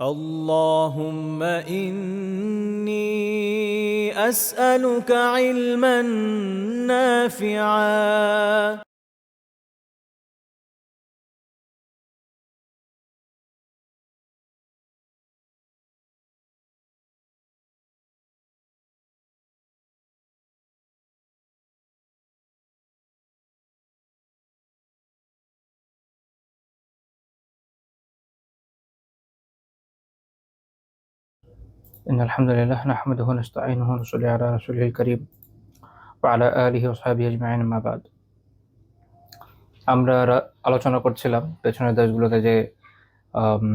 اللهم إني أسألك علما نافعا إن الحمد لله نحمده ونستعينه ونصلي على رسوله الكريم وعلى آله وصحبه أجمعين أما بعد। আমরা আলোচনা করছিলাম পেছনের দেশগুলোতে যে আম,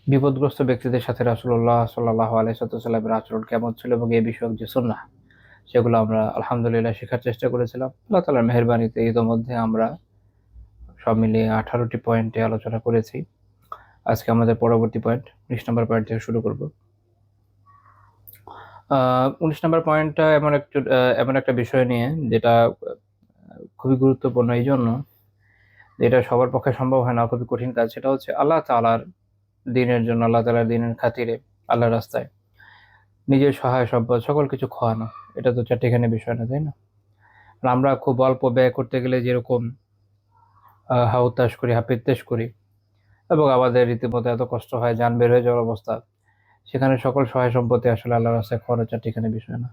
বিপদগ্রস্ত ব্যক্তিদের সাথে রাসূলুল্লাহ সাল্লাল্লাহু আলাইহি ওয়াসাল্লামের আচরণ কেমন ছিল এবং এই বিষয়ক যে সুন্নাহ সেগুলো আমরা আলহামদুলিল্লাহ শেখার চেষ্টা করেছিলাম। আল্লাহ তাআলার মেহেরবানিতে ইতোমধ্যে আমরা সব মিলিয়ে 18টি পয়েন্টে আলোচনা করেছি। আজকে আমাদের পরবর্তী পয়েন্ট 19 নম্বর পয়েন্ট থেকে শুরু করব। 19 নম্বর পয়েন্টটা এমন একটা বিষয় নিয়ে যেটা খুবই গুরুত্বপূর্ণ এই জন্য যেটা সবার পক্ষে সম্ভব হয় না, খুবই কঠিন কাজ। সেটা হচ্ছে আল্লাহ তাআলার দিনের জন্য, আল্লাহ তাআলার দিনের খাতিরে আল্লাহর রাস্তায় নিজের সহায় সম্পদ সকল কিছু খোয়ানো। এটা তো চারটিখানি বিষয় না, তাই না? আর আমরা খুব অল্প ব্যয় করতে গেলে যেরকম হাহুতাশ করি, হাপিত্তেশ করি এবং আমাদের রীতিমতো এত কষ্ট হয়, যান বের হয়ে যাওয়ার অবস্থা, সেখানে সকল সহায় সম্পত্তি আসলে আল্লাহর রাস্তায় খরচ চারটিখানি বিষয় না।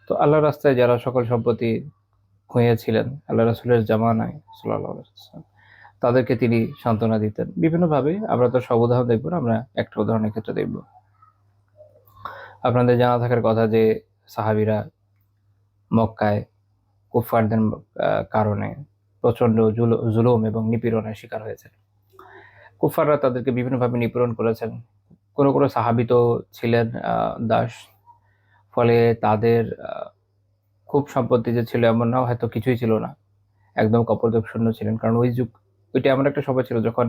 তো আল্লাহর রাস্তায় যারা সকল সম্পত্তি খুঁয়েছিলেন আল্লাহ রাসূলের জামানায় সাল্লাল্লাহু আলাইহি ওয়াসাল্লাম, তাদেরকে তিনি সান্ত্বনা দিতেন বিভিন্নভাবে। আমরা তো সব উদাহরণ দেখবো না, আমরা একটা উদাহরণের ক্ষেত্রে দেখব। আপনাদের জানা থাকার কথা যে সাহাবীরা মক্কায় কুফফারদের কারণে প্রচন্ড জুলুম এবং নিপীড়নের শিকার হয়েছে। কুফফাররা তাদেরকে বিভিন্নভাবে নিপীড়ন করেছেন। কোনো কোনো সাহাবী তো ছিলেন দাস, ফলে তাদের খুব সম্পত্তি যে ছিল এমন না, হয়তো কিছুই ছিল না, একদম কপরদক শূন্য ছিলেন। কারণ ওইটা এমন একটা সময় ছিল যখন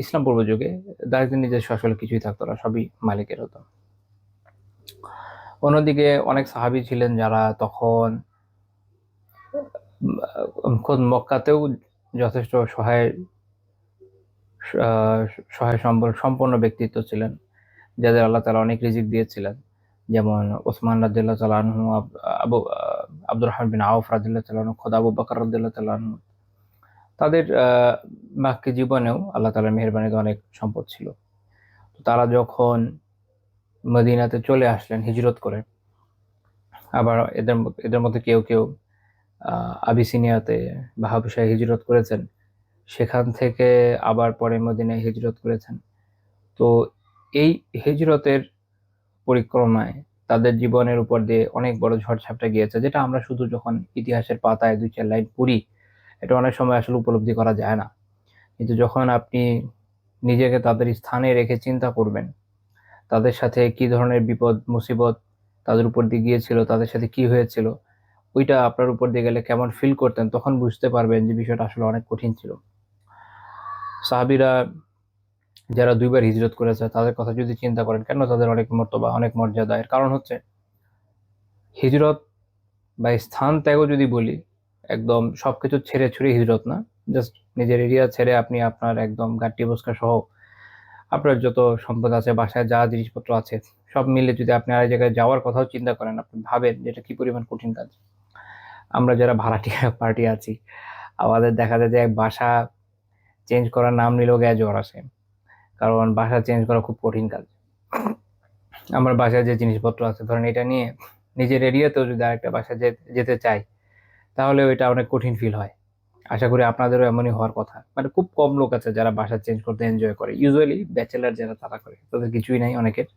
ইসলাম পূর্ব যুগে দারিদ্রের নিজস্ব আসলে কিছুই থাকতো না, সবই মালিকের হতো। অন্যদিকে অনেক সাহাবী ছিলেন যারা তখন খোদ মক্কাতেও যথেষ্ট আহ, সহায় সম্বল সম্পন্ন ব্যক্তিত্ব ছিলেন, যাদের আল্লাহ তাআলা অনেক রিজিক দিয়েছিলেন। যেমন ওসমান রাদিয়াল্লাহু তাআলা আনহু, আবু আব্দুর রহমান বিন আউফ রাদিয়াল্লাহু তাআলা আনহু, খোদ আবু বকর রাদিয়াল্লাহু তাআলা আনহু। তাদের বাকি জীবনেও আল্লাহ তাআলার মেহেরবানিতে অনেক সম্পদ ছিল। তো তারা যখন মদিনাতে চলে আসলেন হিজরত করে, আবার এদের মধ্যে কেউ কেউ আবিসিনিয়াতে বা হাবশায় হিজরত করেছেন, সেখান থেকে আবার পরে মদিনায় হিজরত করেছেন। তো এই হিজরতের পরিক্রমায় তাদের জীবনের উপর দিয়ে অনেক বড় ঝড়-ঝাপটা গিয়েছে, যেটা আমরা শুধু যখন ইতিহাসের পাতায় 2-4 লাইন পড়ি এটা অনেক সময় আসলে উপলব্ধি করা যায় না। কিন্তু যখন আপনি নিজেকে তাদের স্থানে রেখে চিন্তা করবেন, তাদের সাথে কি ধরনের বিপদ মুসিবত তাদের উপর দিয়ে গিয়েছিল, তাদের সাথে কি হয়েছিল, ওইটা আপনার উপর দিয়ে গেলে কেমন ফিল করতেন, তখন বুঝতে পারবেন যে বিষয়টা আসলে অনেক কঠিন ছিল। সাহাবীরা যারা 2 বার হিজরত করেছে তাদের কথা যদি চিন্তা করেন, কেন তাদের অনেক মর্তবা, অনেক মর্যাদা, এর কারণ হচ্ছে হিজরত বা স্থান ত্যাগও যদি বলি, একদম সবকিছু ছেড়ে ছুড়ে হিজরত না, জাস্ট নিজের এরিয়া ছেড়ে আপনি আপনার একদম গাট্টি বস্কা সহ আপনার যত সম্পদ আছে, বাসায় যা জিনিসপত্র আছে, সব মিলে যদি আপনি আরেক জায়গায় যাওয়ার কথাও চিন্তা করেন, আপনি ভাবেন যে এটা কি পরিমাণ কঠিন কাজ। আমরা যারা ভাড়াটিয়া পার্টি আছি, আমাদের দেখা যায় যে এক বাসা চেঞ্জ করার নাম নিলেও গায়ে জ্বর আসে, কারণ বাসা চেঞ্জ করা খুব কঠিন কাজ। আমার বাসায় যে জিনিসপত্র আছে, ধরেন এটা নিয়ে নিজের এরিয়াতেও যদি আরেকটা বাসায় যেতে চাই, তাহলে ওইটা অনেক কঠিন ফিল হয়। আশা করি আপনাদেরও এমনই হওয়ার কথা। মানে খুব কম লোক আছে যারা বাসা চেঞ্জ করতে এনজয় করে, ইউজুয়ালি ব্যাচেলার যারা তারা করে, তাদের কিছুই নাই। অনেকের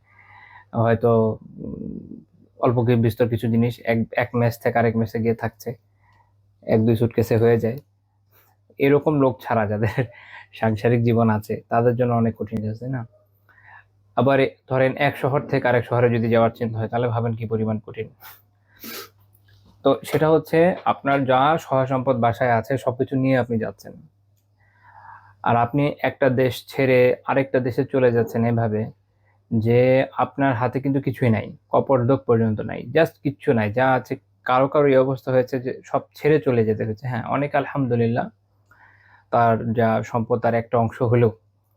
হয়তো অল্প বিস্তর কিছু জিনিস এক এক মেস থেকে আরেক মেসে গিয়ে থাকছে, 1-2 সুটকেসে হয়ে যায়। এরকম লোক ছাড়া যাদের সাংসারিক জীবন আছে তাদের জন্য অনেক কঠিন কাজ, তাই না? আবার ধরেন এক শহর থেকে আরেক শহরে যদি যাওয়ার চিন্তা হয়, তাহলে ভাবেন কি পরিমাণ কঠিন। তো সেটা হচ্ছে আপনার যা সহায় সম্পদ বাসায় আছে সবকিছু নিয়ে আপনি যাচ্ছেন, আর আপনি একটা দেশ ছেড়ে আরেকটা দেশে চলে যাচ্ছেন এভাবে যে আপনার হাতে কিন্তু কিছুই নাই, কপর্দক পর্যন্ত নাই, জাস্ট কিচ্ছু নাই, যা আছে। কারো কারো এই অবস্থা হয়েছে যে সব ছেড়ে চলে যেতে হয়েছে। হ্যাঁ, অনেক আলহামদুলিল্লাহ তার যা সম্পদ তার একটা অংশ হলেও,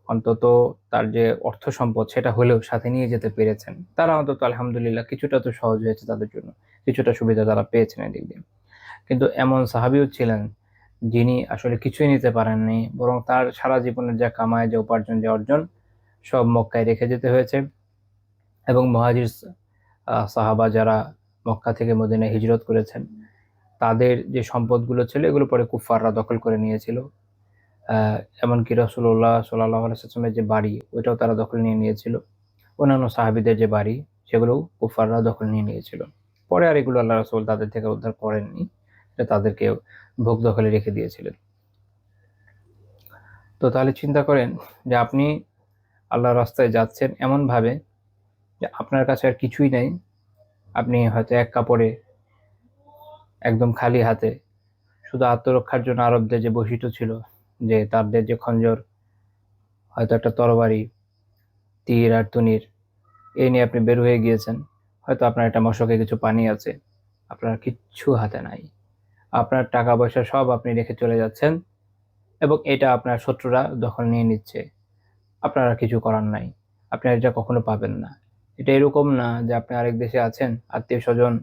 অন্তত তার যে অর্থ সম্পদ সেটা হলেও সাথে নিয়ে যেতে পেরেছেন, তারা অন্তত আলহামদুলিল্লাহ কিছুটা তো সহজ হয়েছে তাদের জন্য, কিছুটা সুবিধা তারা পেয়েছেন এদিক দিয়ে। কিন্তু এমন সাহাবিও ছিলেন যিনি আসলে কিছুই নিতে পারেননি, বরং তার সারা জীবনের যা কামায়, যে উপার্জন, যে অর্জন, সব মক্কায় রেখে যেতে হয়েছে। এবং মুহাজির সাহাবা যারা মক্কা থেকে মদিনায় হিজরত করেছেন, তাদের যে সম্পদগুলো ছিল এগুলো পরে কুফাররা দখল করে নিয়েছিল। এমনকি রাসূলুল্লাহ সাল্লাল্লাহু আলাইহি ওয়াসাল্লামের যে বাড়ি, ওইটাও তারা দখল নিয়ে নিয়েছিল। অন্যান্য সাহাবীদের যে বাড়ি, সেগুলো কুফাররা দখল নিয়ে নিয়েছিল। পরে আর এগুলো আল্লাহ রাসূল তাদের থেকে উদ্ধার করেননি, এটা তাদেরকে ভোগ দখলে রেখে দিয়েছিলেন। তো তাহলে চিন্তা করেন যে আপনি আল্লাহর রাস্তায় যাচ্ছেন এমন ভাবে যে আপনার কাছে আর কিছুই নেই, আপনি হয়তো এক কাপড়ে, একদম খালি হাতে, শুধু আত্মরক্ষার জন্য আরবদের যে বৈশিষ্ট্য ছিল, যে তাদের যে খঞ্জর, হয়তো একটা তরবারি, তীর আর তুনির, এই নিয়ে আপনি বের হয়ে গিয়েছেন। হয়তো আপনার একটা মশকে কিছু পানি আছে, আপনার কিচ্ছু হাতে নাই, আপনার টাকা পয়সা সব আপনি রেখে চলে যাচ্ছেন, এবং এটা আপনার শত্রুরা দখল নিয়ে নিচ্ছে। আপনার আর কিছু করার নাই, আপনি আর এটা কখনো পাবেন না। এটা এরকম না যে আপনি আরেক দেশে আছেন, আত্মীয় স্বজন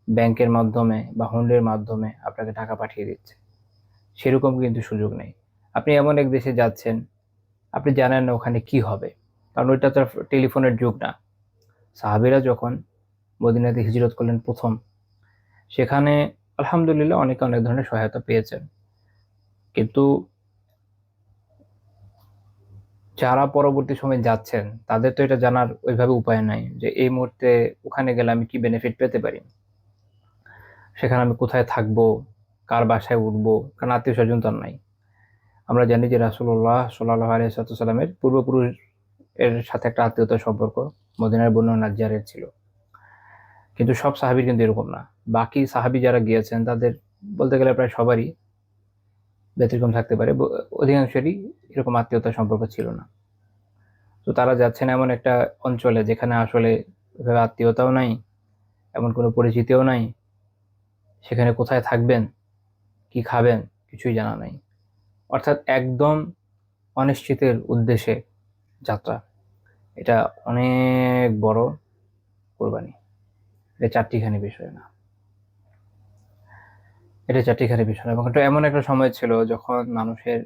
ব্যাংকের মাধ্যমে বা হুন্ডির মাধ্যমে আপনাকে টাকা পাঠিয়ে দিচ্ছে, সেরকম কিন্তু সুযোগ নেই। আপনি এমন এক দেশে যাচ্ছেন, আপনি জানেন না ওখানে কি হবে, কারণ ওইটা তো টেলিফোনের যুগ না। সাহাবীরা যখন মদিনাতে হিজরত করলেন প্রথম, সেখানে আলহামদুলিল্লাহ অনেকে অনেক ধরনের সহায়তা পেয়েছেন, কিন্তু যারা পরবর্তী সময়ে যাচ্ছেন তাদের তো এটা জানার ওইভাবে উপায় নাই যে এই মুহূর্তে ওখানে গেলে আমি কি বেনিফিট পেতে পারি, সেখানে আমি কোথায় থাকবো, কার বাসায় উঠবো, কারণ আত্মীয় স্বজন তো আর নাই। আমরা জানি যে রাসূলুল্লাহ সাল্লাল্লাহু আলাইহি ওয়াসাল্লামের পূর্বপুরুষ এর সাথে একটা আত্মীয়তার সম্পর্ক মদিনার বনু নাজ্জারের ছিল, কিন্তু সব সাহাবীর কিন্তু এরকম না। বাকি সাহাবী যারা গিয়েছেন তাদের বলতে গেলে প্রায় সবারই ব্যতিক্রম থাকতে পারে, অধিকাংশেরই এরকম আত্মীয়তার সম্পর্ক ছিল না। তো তারা যাচ্ছেন এমন একটা অঞ্চলে যেখানে আসলে এভাবে আত্মীয়তাও নাই, এমন কোনো পরিচিতিও নাই, সেখানে কোথায় থাকবেন, কি খাবেন, কিছুই জানা নাই। অর্থাৎ একদম অনিশ্চিতের উদ্দেশ্যে যাত্রা। এটা অনেক বড় কোরবানি, এটা চারটিখানি বিষয় না, এটা চারটিখানি বিষয় না। এবং এটা এমন একটা সময় ছিল যখন মানুষের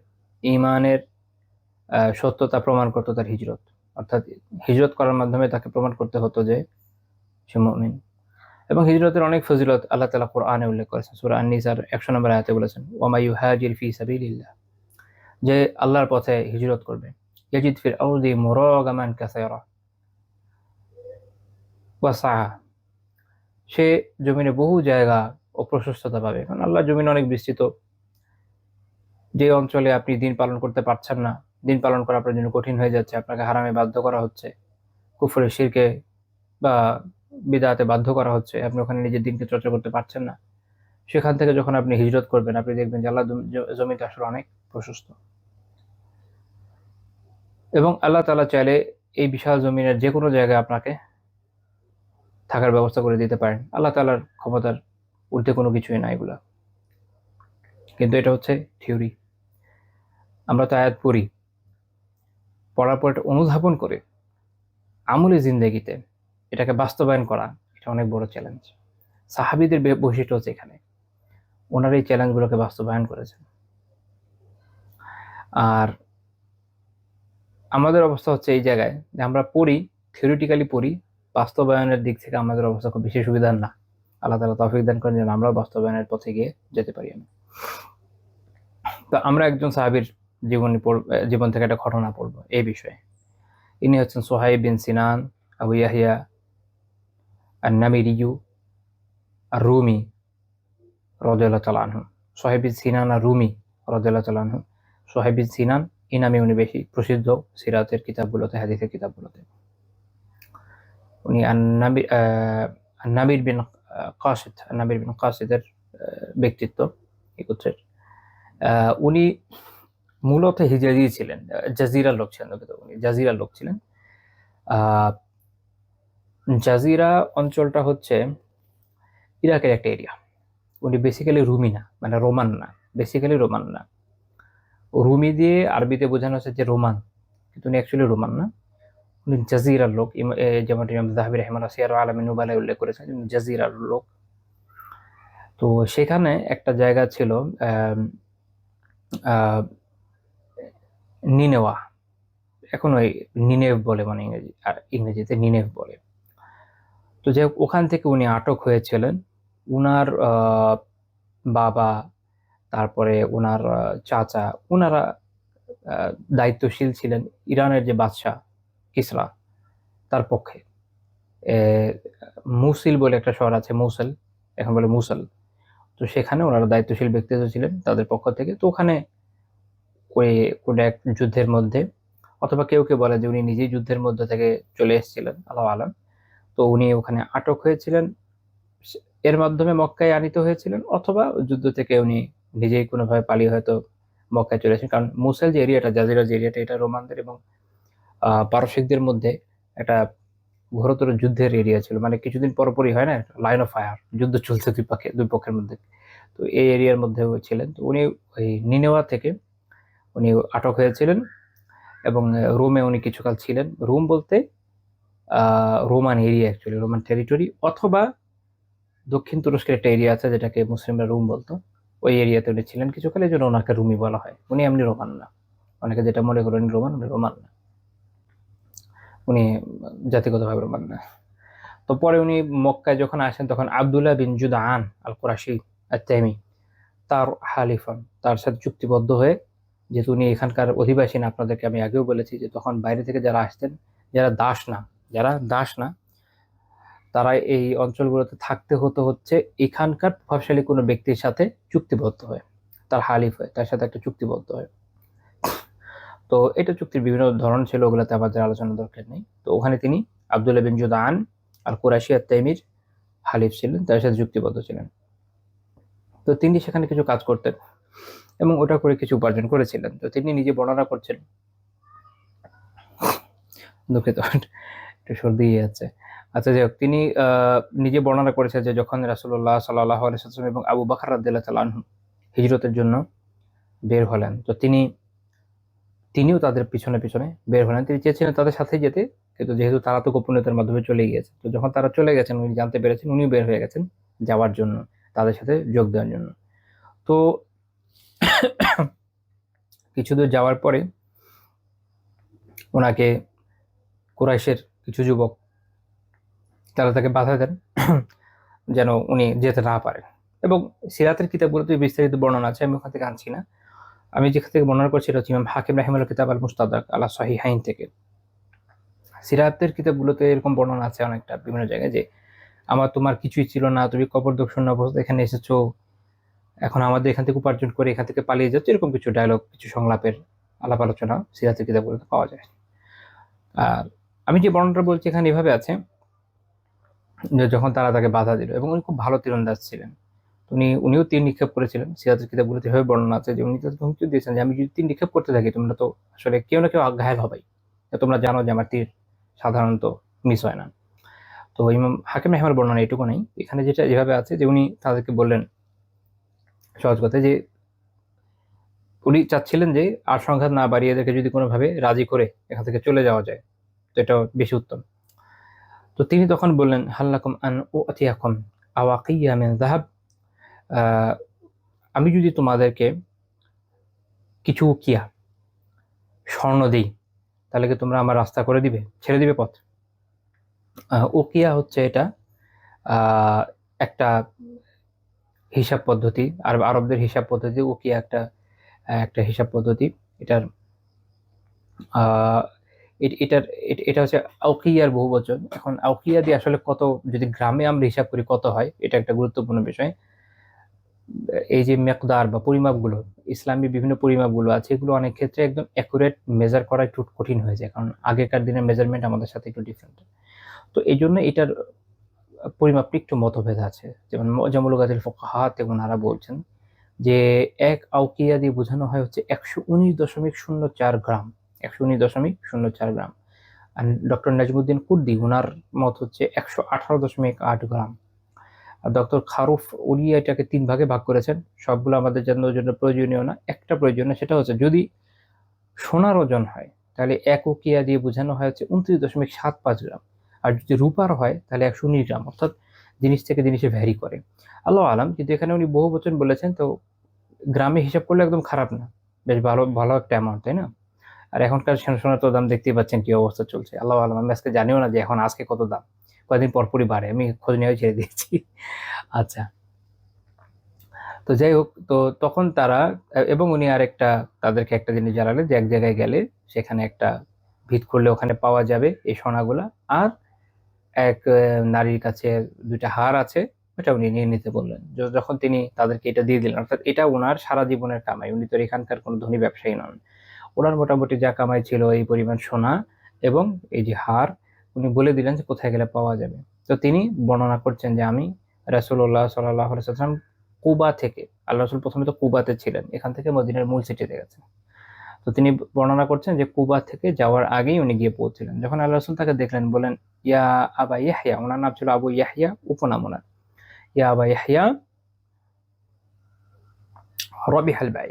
ঈমানের সত্যতা প্রমাণ করতো তার হিজরত। অর্থাৎ হিজরত করার মাধ্যমে তাকে প্রমাণ করতে হতো যে সে মুমিন। এবং হিজরতের অনেক ফজিলত আল্লাহ তাআলা কোরআনে উল্লেখ করেছেন। সূরা আন-নিসার 100 নম্বর আয়াতে বলেছেন, ওয়া মা ইউহাজির ফি সাবিলিল্লাহ, যে আল্লাহর পথে হিজরত করবে, ইয়াজিদ ফিল আরদি মুরাগামান কাসীরা ওয়া সাআ, সে জমিনে বহু জায়গা ও প্রশস্ততা পাবে। কারণ আল্লাহর জমিন অনেক বিস্তৃত। যে অঞ্চলে আপনি দিন পালন করতে পারছেন না, দিন পালন করা আপনার জন্য কঠিন হয়ে যাচ্ছে, আপনাকে হারামে বাধ্য করা হচ্ছে, কুফরে শিরকে বা বিদআতে বাধ্য করা হচ্ছে, আপনি ওখানে নিজের দিনকে চর্চা করতে পারছেন না, সেখান থেকে যখন আপনি হিজরত করবেন, আপনি দেখবেন যে আল্লাহর জমিটা আসলে অনেক প্রশস্ত। এবং আল্লাহ তাআলা চাইলে এই বিশাল জমিনের যে কোনো জায়গায় আপনাকে থাকার ব্যবস্থা করে দিতে পারেন। আল্লাহ তাআলার ক্ষমতার ঊর্ধ্বে কোনো কিছুই না এগুলা। কিন্তু এটা হচ্ছে থিওরি। আমরা তো আয়াত পড়ি, পড়ার পর এটা অনুধাবন করে আমলি জিন্দেগিতে এটাকে বাস্তবায়ন করা, এটা অনেক বড় চ্যালেঞ্জ। সাহাবীদের বৈশিষ্ট্য হচ্ছে এখানে, ওনারা এই চ্যালেঞ্জগুলোকে বাস্তবায়ন করেছেন। আর আমাদের অবস্থা হচ্ছে এই জায়গায় যে আমরা পড়ি, থিওরিটিক্যালি পড়ি, বাস্তবায়নের দিক থেকে আমাদের অবস্থা খুব বেশি সুবিধার না। আল্লাহ তাআলা তৌফিক দান করেন যেন আমরাও বাস্তবায়নের পথে গিয়ে যেতে পারি আমি। তো আমরা একজন সাহাবীর জীবন থেকে একটা ঘটনা পড়বো এই বিষয়ে। ইনি হচ্ছেন সুহাইব বিন সিনান আবু ইয়াহিয়া আন-নামিরিয়্যু আর-রুমি রাদিয়াল্লাহু তাআলা আনহু। সুহাইব বিন সিনান আর-রুমি রাদিয়াল্লাহু তাআলা আনহু। সুহাইব বিন সিনান এই নামে উনি বেশি প্রসিদ্ধ সিরাতের কিতাবগুলোতে, হাদিসের কিতাবগুলোতে। উনি নাবির বিন কাসিদের ব্যক্তিত্ব এই গোত্রের। উনি মূলত হিজাজি ছিলেন, জাজিরার লোক ছিলেন। উনি জাজিরার লোক ছিলেন। জাজিরা অঞ্চলটা হচ্ছে ইরাকের একটা এরিয়া। উনি বেসিক্যালি রুমি না, মানে রোমান না, বেসিক্যালি রোমান না। রুমি দিয়ে আরবিতে বোঝানো হচ্ছে যে রোমান, কিন্তু উনি অ্যাকচুয়ালি রোমান না, উনি জাজিরার লোক। যেমন ইমাম যাহাবী রাহিমাহুল্লাহ সিয়ার আলামিন নুবালায় উল্লেখ করেছেন উনি জাজিরার লোক। তো সেখানে একটা জায়গা ছিল আহ, আহ, নিনেওয়া, এখন ওই নিনেভ বলে, মানে ইংরেজি আর ইংরেজিতে নিনেভ বলে। তো যাই হোক, ওখান থেকে উনি আটক হয়েছিলেন। উনার বাবা, তারপরে উনার চাচা, উনারা দায়িত্বশীল ছিলেন ইরানের যে বাদশাহ কিসরা তার পক্ষে। মুসিল বলে একটা শহর আছে, মুসল, এখন বলে মুসল। তো সেখানে ওনারা দায়িত্বশীল ব্যক্তিত্ব ছিলেন তাদের পক্ষ থেকে। তো ওখানে ওই কোনো এক যুদ্ধের মধ্যে, অথবা কেউ কেউ বলে যে উনি নিজেই যুদ্ধের মধ্যে থেকে চলে এসেছিলেন, আল্লাহ আলাম। তো উনি ওখানে আটক হয়েছিলেন, এর মাধ্যমে মক্কায় আনিত হয়েছিলেন, অথবা যুদ্ধ থেকে উনি নিজেই কোনোভাবে পালিয়ে হয়তো মক্কায় চলে এসেছেন। কারণ মুসেল যে এরিয়াটা, জাজিরা যে এরিয়াটা, এটা রোমানদের এবং পারসিকদের মধ্যে একটা ঘোরতর যুদ্ধের এরিয়া ছিল। মানে কিছুদিন পরপরই হয় না, লাইন অফ ফায়ার, যুদ্ধ চলছে দুই পক্ষের মধ্যে। তো এই এরিয়ার মধ্যে ছিলেন। তো উনি ওই নিনেওয়া থেকে উনি আটক হয়েছিলেন, এবং রোমে উনি কিছুকাল ছিলেন। রোম বলতে Roman area, actually Roman territory, অথবা দক্ষিণ তুরস্কের একটা এরিয়া আছে যেটাকে মুসলিমরা রুম বলতো, ওই এরিয়াতে উনি ছিলেন কিছুকাল, এই জন্য ওনাকে রুমি বলা হয়। উনি এমনি রোমান না, অনেকে যেটা মনে করেন রোমান, উনি রোমান না, উনি জাতিগতভাবে রোমান না। তো পরে উনি মক্কায় যখন আসেন তখন আব্দুল্লাহ বিন জুদআন আল কুরাশি আত-তাইমি তার হালিফান, তার সাথে চুক্তিবদ্ধ হয়ে, যেহেতু উনি এখানকার অধিবাসী না, আপনাদেরকে আমি আগেও বলেছি যে তখন বাইরে থেকে যারা আসতেন, যারা দাস না, যারা দাস না, তারা এই অঞ্চলগুলোতে থাকতে হতো হচ্ছে এখানকার প্রভাবশালী কোনো ব্যক্তির সাথে চুক্তিবদ্ধ হয়, তার হালিফ হয়, তার সাথে একটা চুক্তিবদ্ধ হয়। তো এটা চুক্তির বিভিন্ন ধরন ছিল, ওগুলোতে আমাদের আলোচনা দরকার নেই। তো ওখানে তিনি আব্দুল্লাহ বিন জুদআন আল কুরাশি আত-তাইমির হালিফ ছিলেন, তার সাথে চুক্তিবদ্ধ ছিলেন। তো তিনি সেখানে কিছু কাজ করতেন এবং ওটা করে কিছু উপার্জন করেছিলেন। তো তিনি নিজে বর্ণনা করছেন, দুঃখিত একটু সর্দি যাচ্ছে। আচ্ছা, যাই হোক, তিনি নিজে বর্ণনা করেছেন যে যখন রাসূলুল্লাহ সাল্লাল্লাহু আলাইহি ওয়াসাল্লাম এবং আবু বকর রাদিয়াল্লাহু তাআলা আনহু হিজরতের জন্য বের হলেন, তো তিনিও তাদের পিছনে পিছনে বের হলেন। তিনি চেয়েছিলেন তাদের সাথেই যেতে, কিন্তু যেহেতু তারা তো গোপনীয়তার মাধ্যমে চলে গিয়েছে, তো যখন তারা চলে গেছেন উনি জানতে পেরেছেন, উনিও বের হয়ে গেছেন যাওয়ার জন্য, তাদের সাথে যোগ দেওয়ার জন্য। তো কিছু দূর যাওয়ার পরে ওনাকে কুরাইশের কিছু যুবক, তারা তাকে বাধা দেন যেন উনি যেতে না পারেন। এবং সিরাতের কিতাবগুলোতে বিস্তারিত বর্ণনা আছে, আমি ওখান থেকে আনছি না। আমি যেখান থেকে বর্ণনা করছি এটা হচ্ছে ইমাম হাকিম রাহিমাহুল্লাহ কিতাব আল মুস্তাদরাক আলা সহিহাইন থেকে। সিরাতের কিতাবগুলোতে এরকম বর্ণনা আছে অনেকটা বিভিন্ন জায়গায় যে তোমার কিছুই ছিল না, তুমি কবর দর্শন অবস্থা এখানে এসেছো, এখন আমাদের এখান থেকে উপার্জন করে এখান থেকে পালিয়ে যাচ্ছে, এরকম কিছু ডায়লগ, কিছু সংলাপের আলাপ আলোচনা সিরাতের কিতাবগুলোতে পাওয়া যায়। আর আমি যে বর্ণনাটা বলছি এখানে এভাবে আছে যে যখন তারা তাকে বাধা দিল, এবং উনি খুব ভালো তীরন্দাজ ছিলেন, উনিও তীর নিক্ষেপ করেছিলেন। সিরাতের কিতাবগুলোতে এভাবে বর্ণনা আছে যে উনি তাদেরকে হুমকি দিয়েছেন যে আমি যদি তীর নিক্ষেপ করতে থাকি, তোমরা তো আসলে কেউ না কেউ ঘায়েল হবাই, তোমরা জানো যে আমার তীর সাধারণত মিস হয় না। তো ইমাম হাকিম রাহিমাহুল্লাহর বর্ণনা এটুকু নেই, এখানে যেটা যেভাবে আছে যে উনি তাদেরকে বললেন সহজ কথা যে উনি চাচ্ছিলেন যে আর সংঘাত না বাড়িয়ে এদেরকে যদি কোনোভাবে রাজি করে এখান থেকে চলে যাওয়া যায়, তো এটা বেশি উত্তম। তো তিনি তখন বললেন, হাল্লাকুম আন উতিয়াকুম আওয়াকিয়া মিন যাহাব, আমি যদি তোমাদেরকে কিছু উকিয়া, স্বর্ণ দিই, তাহলে কি তোমরা আমার রাস্তা করে দিবে, ছেড়ে দিবে পথ? উকিয়া হচ্ছে এটা একটা হিসাব পদ্ধতি, আর আরবদের হিসাব পদ্ধতি। উকিয়া একটা একটা হিসাব পদ্ধতি। এটার আহ এটার এটা হচ্ছে আউকিয়ার বহু বচন। এখন আউকিয়া দিয়ে আসলে কত, যদি গ্রামে আমরা হিসাব করি কত হয়, এটা একটা গুরুত্বপূর্ণ বিষয়। এই যে মেকদার বা পরিমাপগুলো, ইসলামী বিভিন্ন পরিমাপগুলো আছে, এগুলো অনেক ক্ষেত্রে একদম অ্যাকুরেট মেজার করা একটু কঠিন হয়ে যায়, কারণ আগেকার দিনের মেজারমেন্ট আমাদের সাথে একটু ডিফারেন্ট। তো এই জন্য এটার পরিমাপটি একটু মতভেদ আছে। যেমন মুজাম্মুল গাজিল ফুকাহা এবং ওনারা বলছেন যে এক আউকিয়া দিয়ে বোঝানো হয় হচ্ছে 119.04 গ্রাম, 119.04 গ্রাম। আর ডক্টর নাজমুদ্দিন কুর্দি, ওনার মত হচ্ছে 118.8 গ্রাম। আর ডক্টর খারুফ উনি এটাকে 3 ভাগে ভাগ করেছেন। সবগুলো আমাদের জন্য প্রয়োজনীয় না, একটা প্রয়োজনীয়, সেটা হচ্ছে যদি সোনার ওজন হয় তাহলে 1 উকিয়া দিয়ে বোঝানো হয় হচ্ছে 29.75 গ্রাম, আর যদি রূপার হয় তাহলে 119 গ্রাম, অর্থাৎ জিনিস থেকে জিনিসে ভ্যারি করে, আল্লাহ আলাম। কিন্তু এখানে উনি বহু বচন বলেছেন, তো গ্রামে হিসাব করলে একদম খারাপ না, বেশ ভালো ভালো একটা অ্যামাউন্ট, তাই না? আর এখনকার সোনার তো দাম দেখতেই পাচ্ছেন কি অবস্থা চলছে, আল্লাহ আলাম। আমি আজকে জানিও না যে এখন আজকে কত দাম, কয়েকদিন পরপরই বাড়ে, আমি খোঁজ নিয়েও ছেড়ে দিয়েছি। আচ্ছা, তো যাই হোক, তো তখন তারা এবং উনি আরেকটা তাদেরকে একটা জিনিস জানালেন যে এক জায়গায় গেলে সেখানে একটা ভিত করলে ওখানে পাওয়া যাবে এই সোনাগুলা, আর এক নারীর কাছে 2টা হার আছে, ওটা উনি নিয়ে নিতে বললেন। যখন তিনি তাদেরকে এটা দিয়ে দিলেন, অর্থাৎ এটা ওনার সারা জীবনের কামাই, উনি তো এখানকার কোনো ধনী ব্যবসায়ী নন, ওনার মোটামুটি যা কামাই ছিল এই পরিমাণ সোনা এবং এই যে হার, উনি বলে দিলেন যে কোথায় গেলে পাওয়া যাবে। তো তিনি বর্ণনা করছেন যে আমি রাসূলুল্লাহ সাল্লাল্লাহু আলাইহি ওয়াসাল্লাম কুবা থেকে, আল্লাহ রাসূল প্রথমে তো কুবাতে ছিলেন, এখান থেকে মদিনার মূল সিটিতে গেছেন। তো তিনি বর্ণনা করছেন যে কুবা থেকে যাওয়ার আগেই উনি গিয়ে পৌঁছলেন, যখন আল্লাহ রাসূল তাকে দেখলেন বলেন, ইয়া আবা ইয়াহইয়া, ওনার নাম ছিল আবু ইয়াহইয়া, উপনাম ওনার, ইয়া আবা ইয়াহইয়া রবিহাল বাই,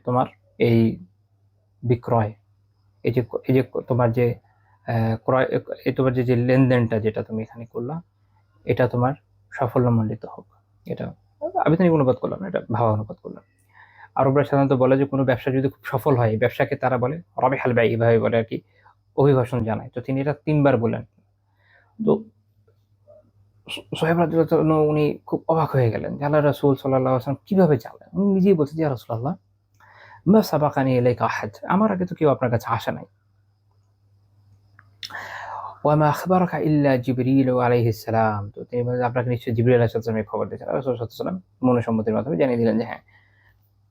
তোমার এই বিক্রয়, এই যে তোমার যে ক্রয়, তোমার যে লেনদেনটা যেটা তুমি এখানে করলা, এটা তোমার সাফল্যমণ্ডিত হোক। এটা আবিধানিক অনুবাদ করলাম, এটা ভাবা অনুবাদ করলাম। আরবরা সাধারণত বলে যে কোনো ব্যবসা যদি খুব সফল হয়, এই ব্যবসাকে তারা বলে রবিহাল ব্যয়, এইভাবে বলে আর কি, অভিভাষণ জানায়। তো তিনি এটা 3বার বলেন। তো সোহেব রাদিয়াল্লাহু তাআলা উনি খুব অবাক হয়ে গেলেন যে আল্লাহ রাসূল সাল্লাল্লাহু আলাইহি ওয়াসাল্লাম কিভাবে জানলেন। উনি নিজেই বলছেন যে ইয়া রাসূলুল্লাহ মা সাবাকানি ইলাইকা আহাদ, আমার আগে তো কেউ আপনার কাছে আসে নাই। ওয়ামা আখবারাকা ইল্লা জিবরিল আলাইহিস সালাম, তো তিনি বলেন আপনাকে নিশ্চয়ই জিবরিল আলাইহিস সালাম খবর দিয়েছেন। রাসূল সাল্লাল্লাহু আলাইহি ওয়াসাল্লাম মনোসম্মতির মাধ্যমে জানিয়ে দিলেন যে হ্যাঁ,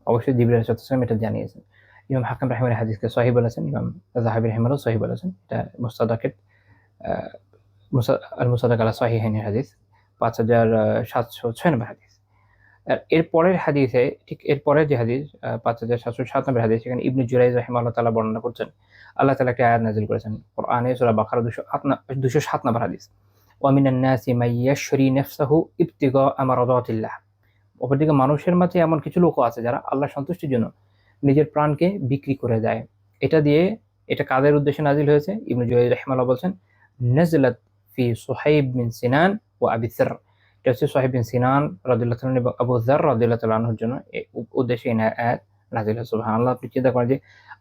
অবশ্যই জিবরিল আলাইহিস সালাম এটা জানিয়েছেন। ইমাম হাকিম রাহিমাহুল্লাহ হাদিসকে সহিহ বলেছেন, ইমাম যাহাবী রাহিমাহুল্লাহ সহিহ বলেছেন। এটা মুস্তাদরাকের আল মুসাদ্দাক আলা সহিহাইনের হাদিস, 5706 নম্বর হাদিস। আর এর পরের হাদিসে, ঠিক এর পরের যে হাদিস 5707 নম্বর হাদিস, সেখানে ইবনে জুরাইজ রাহিমাহুল্লাহ তাআলা বর্ণনা করছেন, আল্লাহ তাআলা একটা আয়াত নাযিল করেছেন কোরআনে, সূরা বাকারা 207 নম্বর হাদিস, ওয়া মিনান নাসি মান ইয়াশরি নাফসাহু ইবতিগা মারাদাতিল্লাহ। অপরদিকে মানুষের মাঝে এমন কিছু লোক আছে যারা আল্লাহর সন্তুষ্টির জন্য নিজের প্রাণকে বিক্রি করে দেয়। এটা দিয়ে, এটা কাদের উদ্দেশ্যে নাযিল হয়েছে? ইবনে জুরাইজ রাহিমাহুল্লাহ বলছেন, নাযলাত ফি সুহাইব বিন সিনান ওয়া আবি যর, এটা হচ্ছে সুহাইব বিন সিনান রাদিয়াল্লাহু তাআলা এবং আবু যর রাদিয়াল্লাহু তাআলা আনহুর জন্য এই উদ্দেশ্যে এই আয়াত নাযিল হয়েছে। সুবহানাল্লাহ, আপনি চিন্তা করেন যে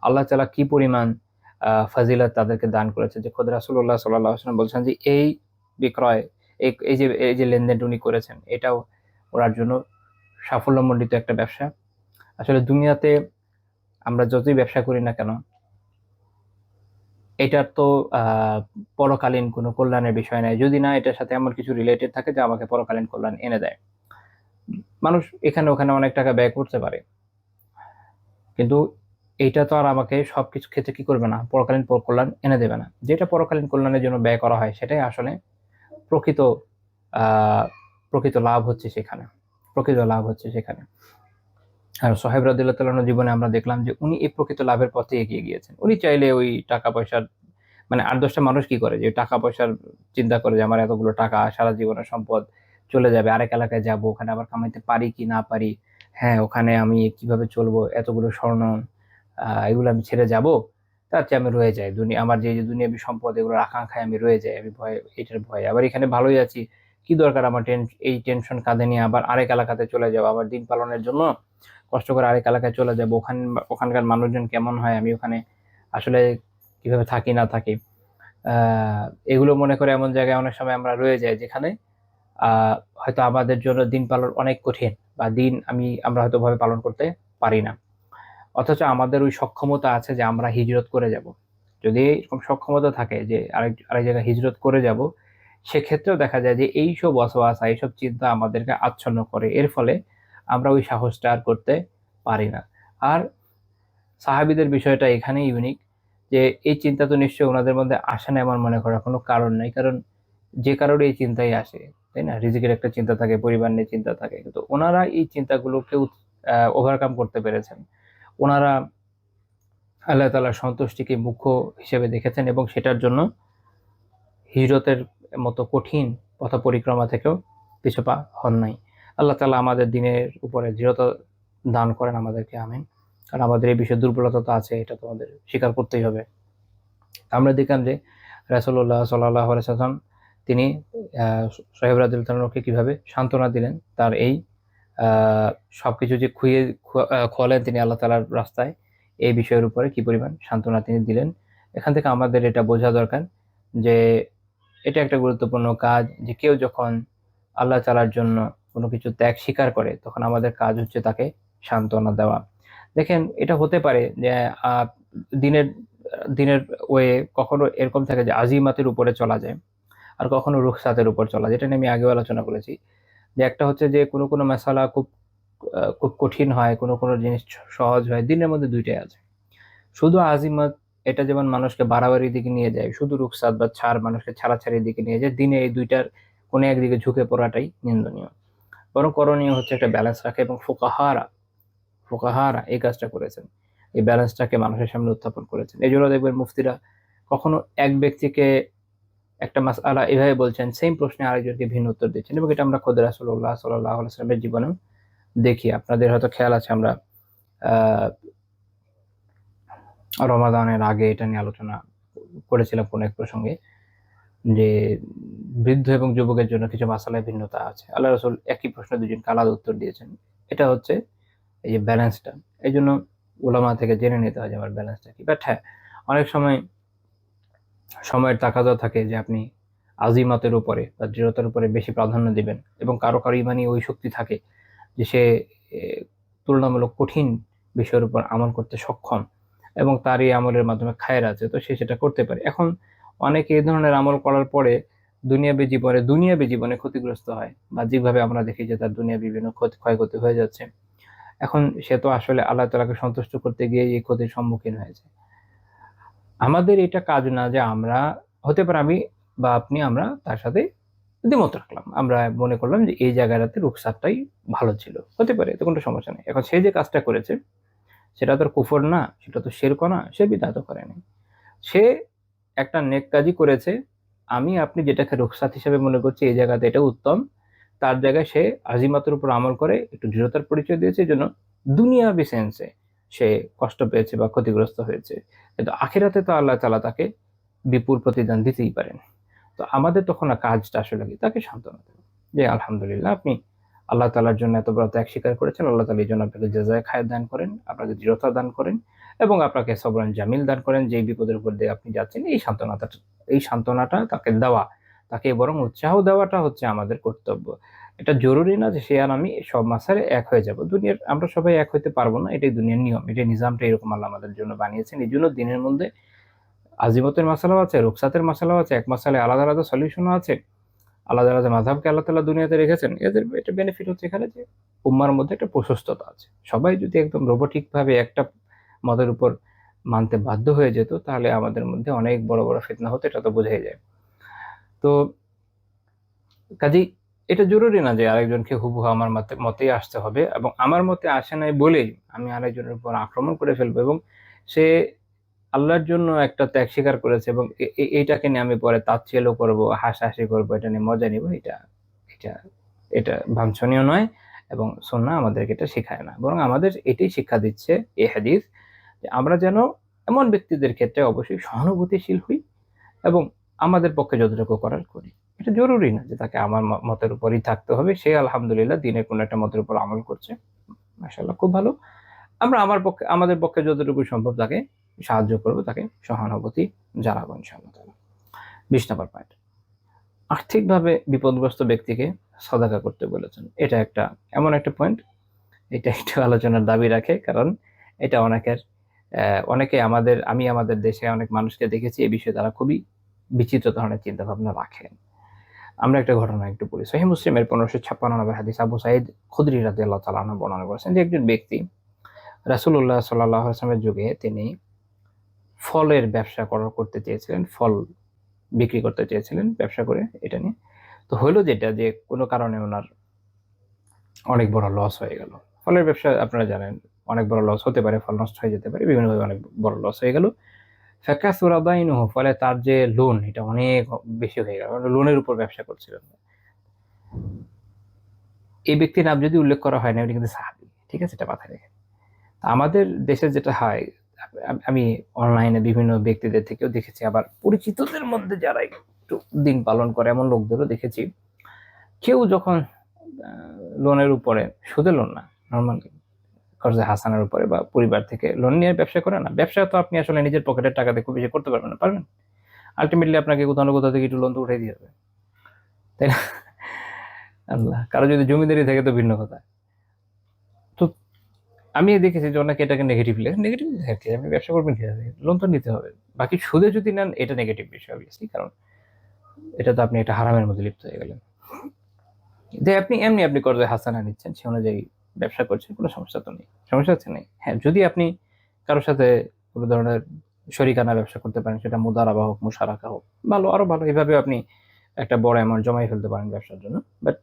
আল্লাহ তাআলা কি পরিমাণ ফাজিলত তাদেরকে দান করেছে, যে খোদ রাসূলুল্লাহ সাল্লাল্লাহু আলাইহি ওয়াসাল্লাম বলছেন যে এই বিক্রয়, এই যে লেনদেন উনি করেছেন, এটাও ওনার জন্য সাফল্যমণ্ডিত একটা ব্যবসা। আসলে দুনিয়াতে আমরা যতই ব্যবসা করি না কেন, এটার তো পরকালীন কোনো কল্যাণের বিষয় নাই, যদি না এটার সাথে এমন কিছু রিলেটেড থাকে যা আমাকে পরকালীন কল্যাণ এনে দেয়। মানুষ এখানে ওখানে অনেক টাকা ব্যয় করতে পারে, কিন্তু এইটা তো আর আমাকে সবকিছু ক্ষেত্রে কি করবে না, পরকালীন কল্যাণ এনে দেবে না। যেটা পরকালীন কল্যাণের জন্য ব্যয় করা হয় সেটাই আসলে প্রকৃত প্রকৃত লাভ হচ্ছে সেখানে, প্রকৃত লাভ হচ্ছে সেখানে। আর সোহেব রাদিয়াল্লাহু তাআলা আনহুর জীবনে আমরা দেখলাম যে উনি এই প্রকৃত লাভের পথে এগিয়ে গিয়েছেন। উনি চাইলে ওই টাকা পয়সার, মানে ৮-১০টা মানুষ কি করে যে টাকা পয়সার চিন্তা করে যে আমার এতগুলো টাকা, সারা জীবনের সম্পদ চলে যাবে, আরেক এলাকায় যাব, ওখানে আবার কামাইতে পারি কি না পারি, হ্যাঁ ওখানে আমি কিভাবে চলবো, এতগুলো স্বর্ণ এগুলো আমি ছেড়ে যাব, তার চেয়ে আমি রয়ে যাই, আমার যে দুনিয়াবী সম্পদ এগুলোর আকাঙ্ক্ষায় আমি রয়ে যাই, আমি ভয়, এটার ভয়ে, আবার এখানে ভালোই আছি, কি দরকার আমার এই টেনশন কাঁধে নিয়ে আবার আরেক এলাকাতে চলে যাবো, আবার দিন পালনের জন্য কষ্ট করে আরেক এলাকায় চলে যাবো, ওখানকার মানুষজন কেমন হয়, আমি ওখানে আসলে কিভাবে থাকি না থাকি, এগুলো মনে করে এমন জায়গায় অনেক সময় আমরা রয়ে যাই যেখানে হয়তো আমাদের জন্য দিন পালন অনেক কঠিন, বা আমরা হয়তো ভাবে পালন করতে পারি না, অথচ আমাদের ওই সক্ষমতা আছে যে আমরা হিজরত করে যাব। যদি এরকম সক্ষমতা থাকে যে আরেক জায়গায় হিজরত করে যাব, সেক্ষেত্রেও দেখা যায় যে এইসব ওয়াসওয়াসা, এইসব চিন্তা আমাদেরকে আচ্ছন্ন করে, এর ফলে আমরা ওই সাহসটা আর করতে পারি না। আর সাহাবীদের বিষয়টা এখানে ইউনিক, যে এই চিন্তা তো নিশ্চয়ই ওনাদের মধ্যে আসে না এমন মনে করার কোনো কারণ নাই, কারণ যে কারোর এই চিন্তাই আসে, তাই না? রিজিকের একটা চিন্তা থাকে, পরিবার নিয়ে চিন্তা থাকে, কিন্তু ওনারা এই চিন্তাগুলোকে ওভারকাম করতে পেরেছেন। ওনারা আল্লাহ তাআলার সন্তুষ্টিকে মুখ্য হিসেবে দেখেছেন এবং সেটার জন্য হিজরতের মতো কঠিন পথ পরিক্রমা থেকেও পিছপা হন নাই। আল্লাহ তাআলা আমাদের দিনের উপরে দৃঢ়তা দান করেন আমাদেরকে, আমিন। কারণ আমাদের এই বিষয়ে দুর্বলতা তো আছে, এটা তো আমাদের স্বীকার করতেই হবে। আমরা দেখলাম যে রাসূলুল্লাহ সাল্লাল্লাহু আলাইহি ওয়াসাল্লাম তিনি সাহেব রাদিয়াল্লাহু তাআলাকে কিভাবে সান্ত্বনা দিলেন, তার এই সবকিছু যে খোয়ালেন তিনি আল্লাহ তাআলার রাস্তায়, এই বিষয়ের উপরে কি পরিমাণ সান্ত্বনা তিনি দিলেন। এখান থেকে আমাদের এটা বোঝা দরকার যে এটা একটা গুরুত্বপূর্ণ কাজ, যে কেউ যখন আল্লাহ তাআলার জন্য কোনো কিছু ত্যাগ স্বীকার করে তখন আমাদের কাজ হচ্ছে তাকে সান্ত্বনা দেওয়া। দেখেন, এটা হতে পারে যে দিনের দিনের ওয়ে কখনো এরকম থাকে যে আজিমাতের উপরে চলা যায়, আর কখনো রুখসাতের উপর চলা যায়। এটা নিয়ে আমি আগেও আলোচনা করেছি যে একটা হচ্ছে যে কোনো মাসালা খুব কঠিন হয়, কোনো জিনিস সহজ হয়, দিনের মধ্যে দুইটাই আছে। শুধু আজিমাত এটা যেমন মানুষকে বাড়াবাড়ির দিকে নিয়ে যায়, শুধু রুখসাত বা ছাড় মানুষকে ছাড়াছাড়ির দিকে নিয়ে যায়, দিনে এই দুইটার কোনো একদিকে ঝুঁকে পড়াটাই নিন্দনীয়। বরং করণীয় হচ্ছে একটা ব্যালেন্স রাখা, এবং ফোকাহারা এই কাজটা করেছেন, এই ব্যালেন্সটাকে মানুষের সামনে উত্থাপন করেছেন। এই জন্য দেখবেন মুফতিরা কখনো এক ব্যক্তিকে একটা মাসআলা এভাবে বলছেন, সেম প্রশ্নে আরেকজনকে ভিন্ন উত্তর দিচ্ছেন, এবং এটা আমরা খোদ রাসূলুল্লাহ সাল্লাল্লাহু আলাইহি ওয়াসাল্লামের জীবনেও দেখি। আপনাদের হয়তো খেয়াল আছে, আমরা আহ রমাদানের আগে এটা নিয়ে আলোচনা করেছিলাম কোন এক প্রসঙ্গে, যে বৃদ্ধ এবং যুবকের জন্য কিছু মাসালায় ভিন্নতা আছে। আল্লাহ রাসূল একই প্রশ্নে দুজনকে আলাদা উত্তর দিয়েছেন। এটা হচ্ছে এই যে ব্যালেন্সটা, এই জন্য উলামা থেকে জেনে নিতে হয় যে আমার ব্যালেন্সটা কি। বাট হ্যাঁ, অনেক সময় সময়ের তাকাদা থাকে যে আপনি আজিমাতের উপরে বা দৃঢ়তার উপরে বেশি প্রাধান্য দিবেন, এবং কারো ইমানি ওই শক্তি থাকে যে সে তুলনামূলক কঠিন বিষয়ের উপর আমল করতে সক্ষম, এবং তার এই আমলের মাধ্যমে খায়ের আছে, তো সে সেটা করতে পারে। এখন অনেকে এই ধরনের আমল করার পরে দুনিয়াবী জীবনে ক্ষতিগ্রস্ত হয়, বাহ্যিকভাবে আমরা দেখি যে তার দুনিয়া বিভিন্ন ক্ষয়ক্ষতি হয়ে যাচ্ছে। এখন সে তো আসলে আল্লাহ তাআলাকে সন্তুষ্ট করতে গিয়ে এই ক্ষতির সম্মুখীন হয়েছে। আমাদের এটা কাজ না যে আমরা, হতে পারে আমি বা আপনি, আমরা তার সাথে দ্বিমত রাখলাম, আমরা মনে করলাম যে এই জায়গাটাতে রুখসাতটাই ভালো ছিল, হতে পারে, এতে কোনো সমস্যা নেই। এখন সে যে কাজটা করেছে সেটা তো কুফর না, সেটা তো শিরক না, সে বিদআত করেনি, সে একটা নেক কাজই করেছে। আমি আপনি যেটাকে রুখসাত হিসেবে মনে করছি এই জায়গাতে এটা উত্তম, তার জায়গায় সে আজিমাতের উপর আমল করে একটু দৃঢ়তার পরিচয় দিয়েছে, এই জন্য দুনিয়াবি সেন্সে সে কষ্ট পেয়েছে বা ক্ষতিগ্রস্ত হয়েছে, কিন্তু আখিরাতে তো আল্লাহ তাআলা তাকে বিপুল প্রতিদান দিতেই পারেন। তো আমাদের তখন কাজটা আসলে কি, তাকে সান্ত্বনা দেওয়া, যে আলহামদুলিল্লাহ, আপনি আল্লাহ তাআলার জন্য এত বড় ত্যাগ স্বীকার করেছেন, আল্লাহ তাআলা এই জন্য আপনাকে জাযায়ে খায়ের দান করেন, আপনাকে দৃঢ়তা দান করেন, এবং আপনাকে সবরান জামিল দান করেন। যেই বিপদের উপর দিয়ে আপনি যাচ্ছেন, এই সান্ত্বনাটা তাকে দেওয়া, তাকে বরং উৎসাহ দেওয়াটা হচ্ছে আমাদের কর্তব্য। এটা জরুরি না যে সে আর আমি সব মাসালে এক হয়ে যাব। দুনিয়ার আমরা সবাই এক হইতে পারবো না, এটাই দুনিয়ার নিয়ম, এটাই নিজামটা, এরকম আল্লাহ আমাদের জন্য বানিয়েছেন। এই জন্য দিনের মধ্যে আজিমতের মাসালাও আছে, রুখসাতের মাসালাও আছে, এক মাসালে আলাদা আলাদা সলিউশনও আছে, আলাদা আলাদা মাযহাবকে আল্লাহ তাআলা দুনিয়াতে রেখেছেন। এদের এটা বেনিফিট হচ্ছে এখানে যে উম্মার মধ্যে একটা প্রশস্ততা আছে। সবাই যদি একদম রোবটিক ভাবে একটা মতের উপর মানতে বাধ্য হয়ে যেত, তাহলে আমাদের মধ্যে অনেক বড় বড় ফিতনা হতো, এটা তো বোঝাই যায়। তো কাজেই এটা জরুরি না যে আরেকজনকে হুবহু আমার মতেই আসতে হবে, এবং আমার মতে আসে নাই বলেই আমি আরেকজনের উপর আক্রমণ করে ফেলবো, এবং সে আল্লাহর জন্য একটা ত্যাগ স্বীকার করেছে, এবং এইটাকে নিয়ে আমি পরে তাচ্ছিল্য করব, হাসাহাসি করব, এটা নিয়ে মজা নিব, এটা এটা এটা বাঞ্ছনীয় নয়, এবং সুন্নাহ আমাদেরকে এটা শেখায় না। বরং আমাদের এটাই শিক্ষা দিচ্ছে এই হাদিস, যে আমরা যেন এমন ব্যক্তিদের ক্ষেত্রে অবশ্যই সহানুভূতিশীল হই, এবং আমাদের পক্ষে যতটুকু করার করি। এটা জরুরি না যে তাকে আমার মতের উপরই থাকতে হবে। সে আলহামদুলিল্লাহ দিনের কোনো একটা মতের উপর আমল করছে, মাশাআল্লাহ, খুব ভালো। আমরা আমাদের পক্ষে যতটুকু সম্ভব তাকে সাহায্য করব, তাকে সহানুভূতি জানাবো ইনশাআল্লাহ তাআলা। 20 নম্বর পয়েন্ট, আর্থিকভাবে বিপদগ্রস্ত ব্যক্তিকে সদাকা করতে বলেছেন। এটা এমন একটা পয়েন্ট, এটা একটু আলোচনার দাবি রাখে, কারণ এটা অনেকে আমাদের দেশে অনেক মানুষকে দেখেছি এই বিষয়ে তারা খুবই বিচিত্র ধরনের চিন্তা ভাবনা রাখেন। আমরা একটা ঘটনা একটু বলি। সহিহ মুসলিমের 1556 নম্বর হাদিস, আবু সাঈদ খুদরি রাদিয়াল্লাহু তাআলা আনহু বর্ণনা করেছেন যে একজন ব্যক্তি রাসূলুল্লাহ সাল্লাল্লাহু আলাইহি ওয়াসাল্লামের যুগে তিনি ফলের ব্যবসা করতে চেয়েছিলেন, ফল বিক্রি করতে চেয়েছিলেন, ব্যবসা করে এটা নিয়ে। তো হলো যেটা, যে কোনো কারণে ওনার অনেক বড় লস হয়ে গেল। ফলের ব্যবসা আপনারা জানেন, অনেক বড় লস হতে পারে, ফল নষ্ট হয়ে যেতে পারে, বিভিন্নভাবে অনেক বড় লস হয়ে গেল। ফাকাসুরা দাইনুহু, ফলে তার যে লোন এটা অনেক বেশি হয়ে গেল, লোনের উপর ব্যবসা করছিলেন। এই ব্যক্তির নাম যদি উল্লেখ করা হয় না, উনি কিন্তু সাহাবী। ঠিক আছে, এটা মাথায় রেখে। আমাদের দেশে যেটা হয়, আমি অনলাইনে বিভিন্ন ব্যক্তিদের থেকেও দেখেছি, আবার পরিচিতদের মধ্যে যারা একটু দিন পালন করে এমন লোকদেরও দেখেছি, কেউ যখন লোনের উপরে, সুদে লোন না, নর্মাল কর্জে হাসানের উপরে বা পরিবার থেকে লোন নিয়ে ব্যবসা করে না, ব্যবসা তো আপনি আসলে নিজের পকেটের টাকা দিয়ে খুব বেশি করতে পারবেন না, পারবেন? আলটিমেটলি আপনাকে কোথাও না কোথাও থেকে একটু লোন তো উঠাই দিয়ে হবে, তাই না? আল্লাহ, কারো যদি জমিদারি থাকে তো ভিন্ন কথা। তো আমি দেখেছি যে অনেকে এটাকে নেগেটিভ থাকে, আপনি ব্যবসা করবেন কিভাবে, লোন তো নিতে হবে। বাকি সুদে যদি নেন এটা নেগেটিভ বিষয় অবভিয়াসলি, কারণ এটা তো আপনি একটা হারামের মধ্যে লিপ্ত হয়ে গেলেন। যে আপনি কর্জে হাসানা নিচ্ছেন, সে অনুযায়ী ব্যবসা করছেন, কোনো সমস্যা তো নেই, সমস্যা হচ্ছে নেই। হ্যাঁ, যদি আপনি কারোর সাথে কোনো ধরনের শরিকানা ব্যবসা করতে পারেন, সেটা মুদারাবা হোক, মুশারাকা হোক, ভালো, আরো ভালো। এভাবে আপনি একটা বড় অ্যামাউন্ট জমাই ফেলতে পারেন ব্যবসার জন্য। বাট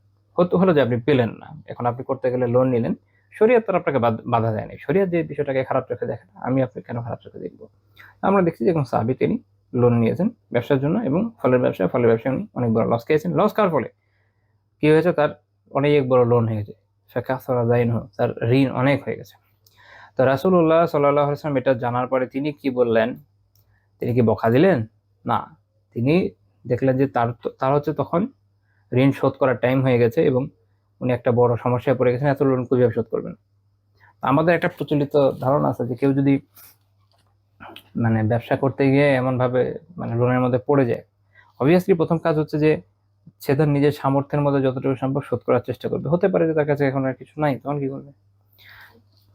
হলো যে আপনি পেলেন না, এখন আপনি করতে গেলে লোন নিলেন, শরীয়ত তো আপনাকে বাধা দেয় নাই। শরীয়ত যে বিষয়টাকে খারাপ চোখে দেখে না, আমি আপনি কেন খারাপ চোখে দেখবো? আমরা দেখছি যে এখন সাহাবী তিনি লোন নিয়েছেন ব্যবসার জন্য, এবং ফলের ব্যবসায় উনি অনেক বড় লস খেয়েছেন। লস খাওয়ার ফলে কি হয়েছে, তার অনেক বড় লোন হয়েছে, তার ঋণ অনেক হয়ে গেছে। তো রাসূলুল্লাহ সাল্লাল্লাহু আলাইহি ওয়াসাল্লাম এটা জানার পরে তিনি কি বললেন? তিনি কি বকা দিলেন? না, তিনি দেখলেন যে তার হচ্ছে তখন ঋণ শোধ করার টাইম হয়ে গেছে, এবং উনি একটা বড় সমস্যায় পড়ে গেছেন, এত লোন কিভাবে শোধ করবেন। আমাদের একটা প্রচলিত ধারণা আছে যে কেউ যদি মানে ব্যবসা করতে গিয়ে এমন ভাবে মানে লোনের মধ্যে পড়ে যায়, অবভিয়াসলি প্রথম কাজ হচ্ছে যে সে তার নিজের সামর্থ্যের মধ্যে যতটুকু সম্ভব শোধ করার চেষ্টা করবে। হতে পারে যে তার কাছে এখন আর কিছু নাই, তখন কি করবে?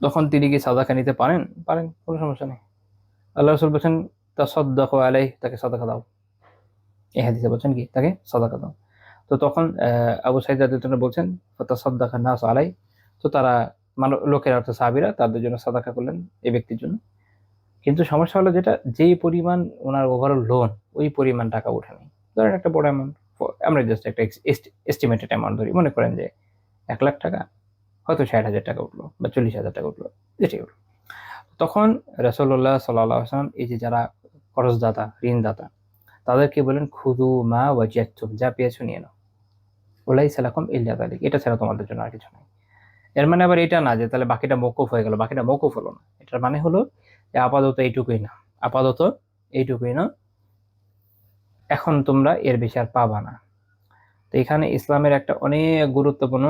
তখন তিনি কি সাদাকা নিতে পারেন? পারেন, কোনো সমস্যা নেই। আল্লাহ রাসূল বলেছেন, তাসাদ্দাকু আলাইহি, তাকে সাদাকা দাও। এই হাদিসে বলছেন কি, তাকে সাদাকা দাও। তো তখন আবু সাঈদ রাদিয়াল্লাহু আনহু বলছেন, ফাতাসাদ্দাকা নাস আলাইহি। তো তারা লোকেরা, অর্থাৎ সাহাবীরা তাদের জন্য সাদাকা করলেন এই ব্যক্তির জন্য। কিন্তু সমস্যা হলো যেটা, যেই পরিমাণ ওনার ওভারঅল লোন, ওই পরিমাণ টাকা ওঠেনি। ধরেন একটা বড় অ্যামাউন্ট, আমরা জাস্ট একটা এস্টিমেটেড অ্যামাউন্ট ধরি, মনে করেন যে 1,00,000 টাকা, হয়তো 60,000 টাকা উঠলো বা 40,000 টাকা উঠলো, যেটাই উঠলো। তখন রাসূলুল্লাহ সাল্লাল্লাহু আলাইহি ওয়াসাল্লাম এই যে যারা কর্জদাতা, ঋণদাতা, তাদেরকে বলেন, খুযু মা ওয়াজাদতুম, যা পেয়েছো নিয়ে নাও, ওয়ালাইসা লাকুম ইল্লা যালিক, এটা ছাড়া তোমাদের জন্য আর কিছু নাই। এর মানে আবার এটা না যে তাহলে বাকিটা মওকুফ হয়ে গেল, বাকিটা মওকুফ হলো না। এটার মানে হলো যে আপাতত এইটুকুই না, আপাতত এইটুকুই না, এখন তোমরা এর বেশি আর পাবা না। তো এখানে ইসলামের একটা অনেক গুরুত্বপূর্ণ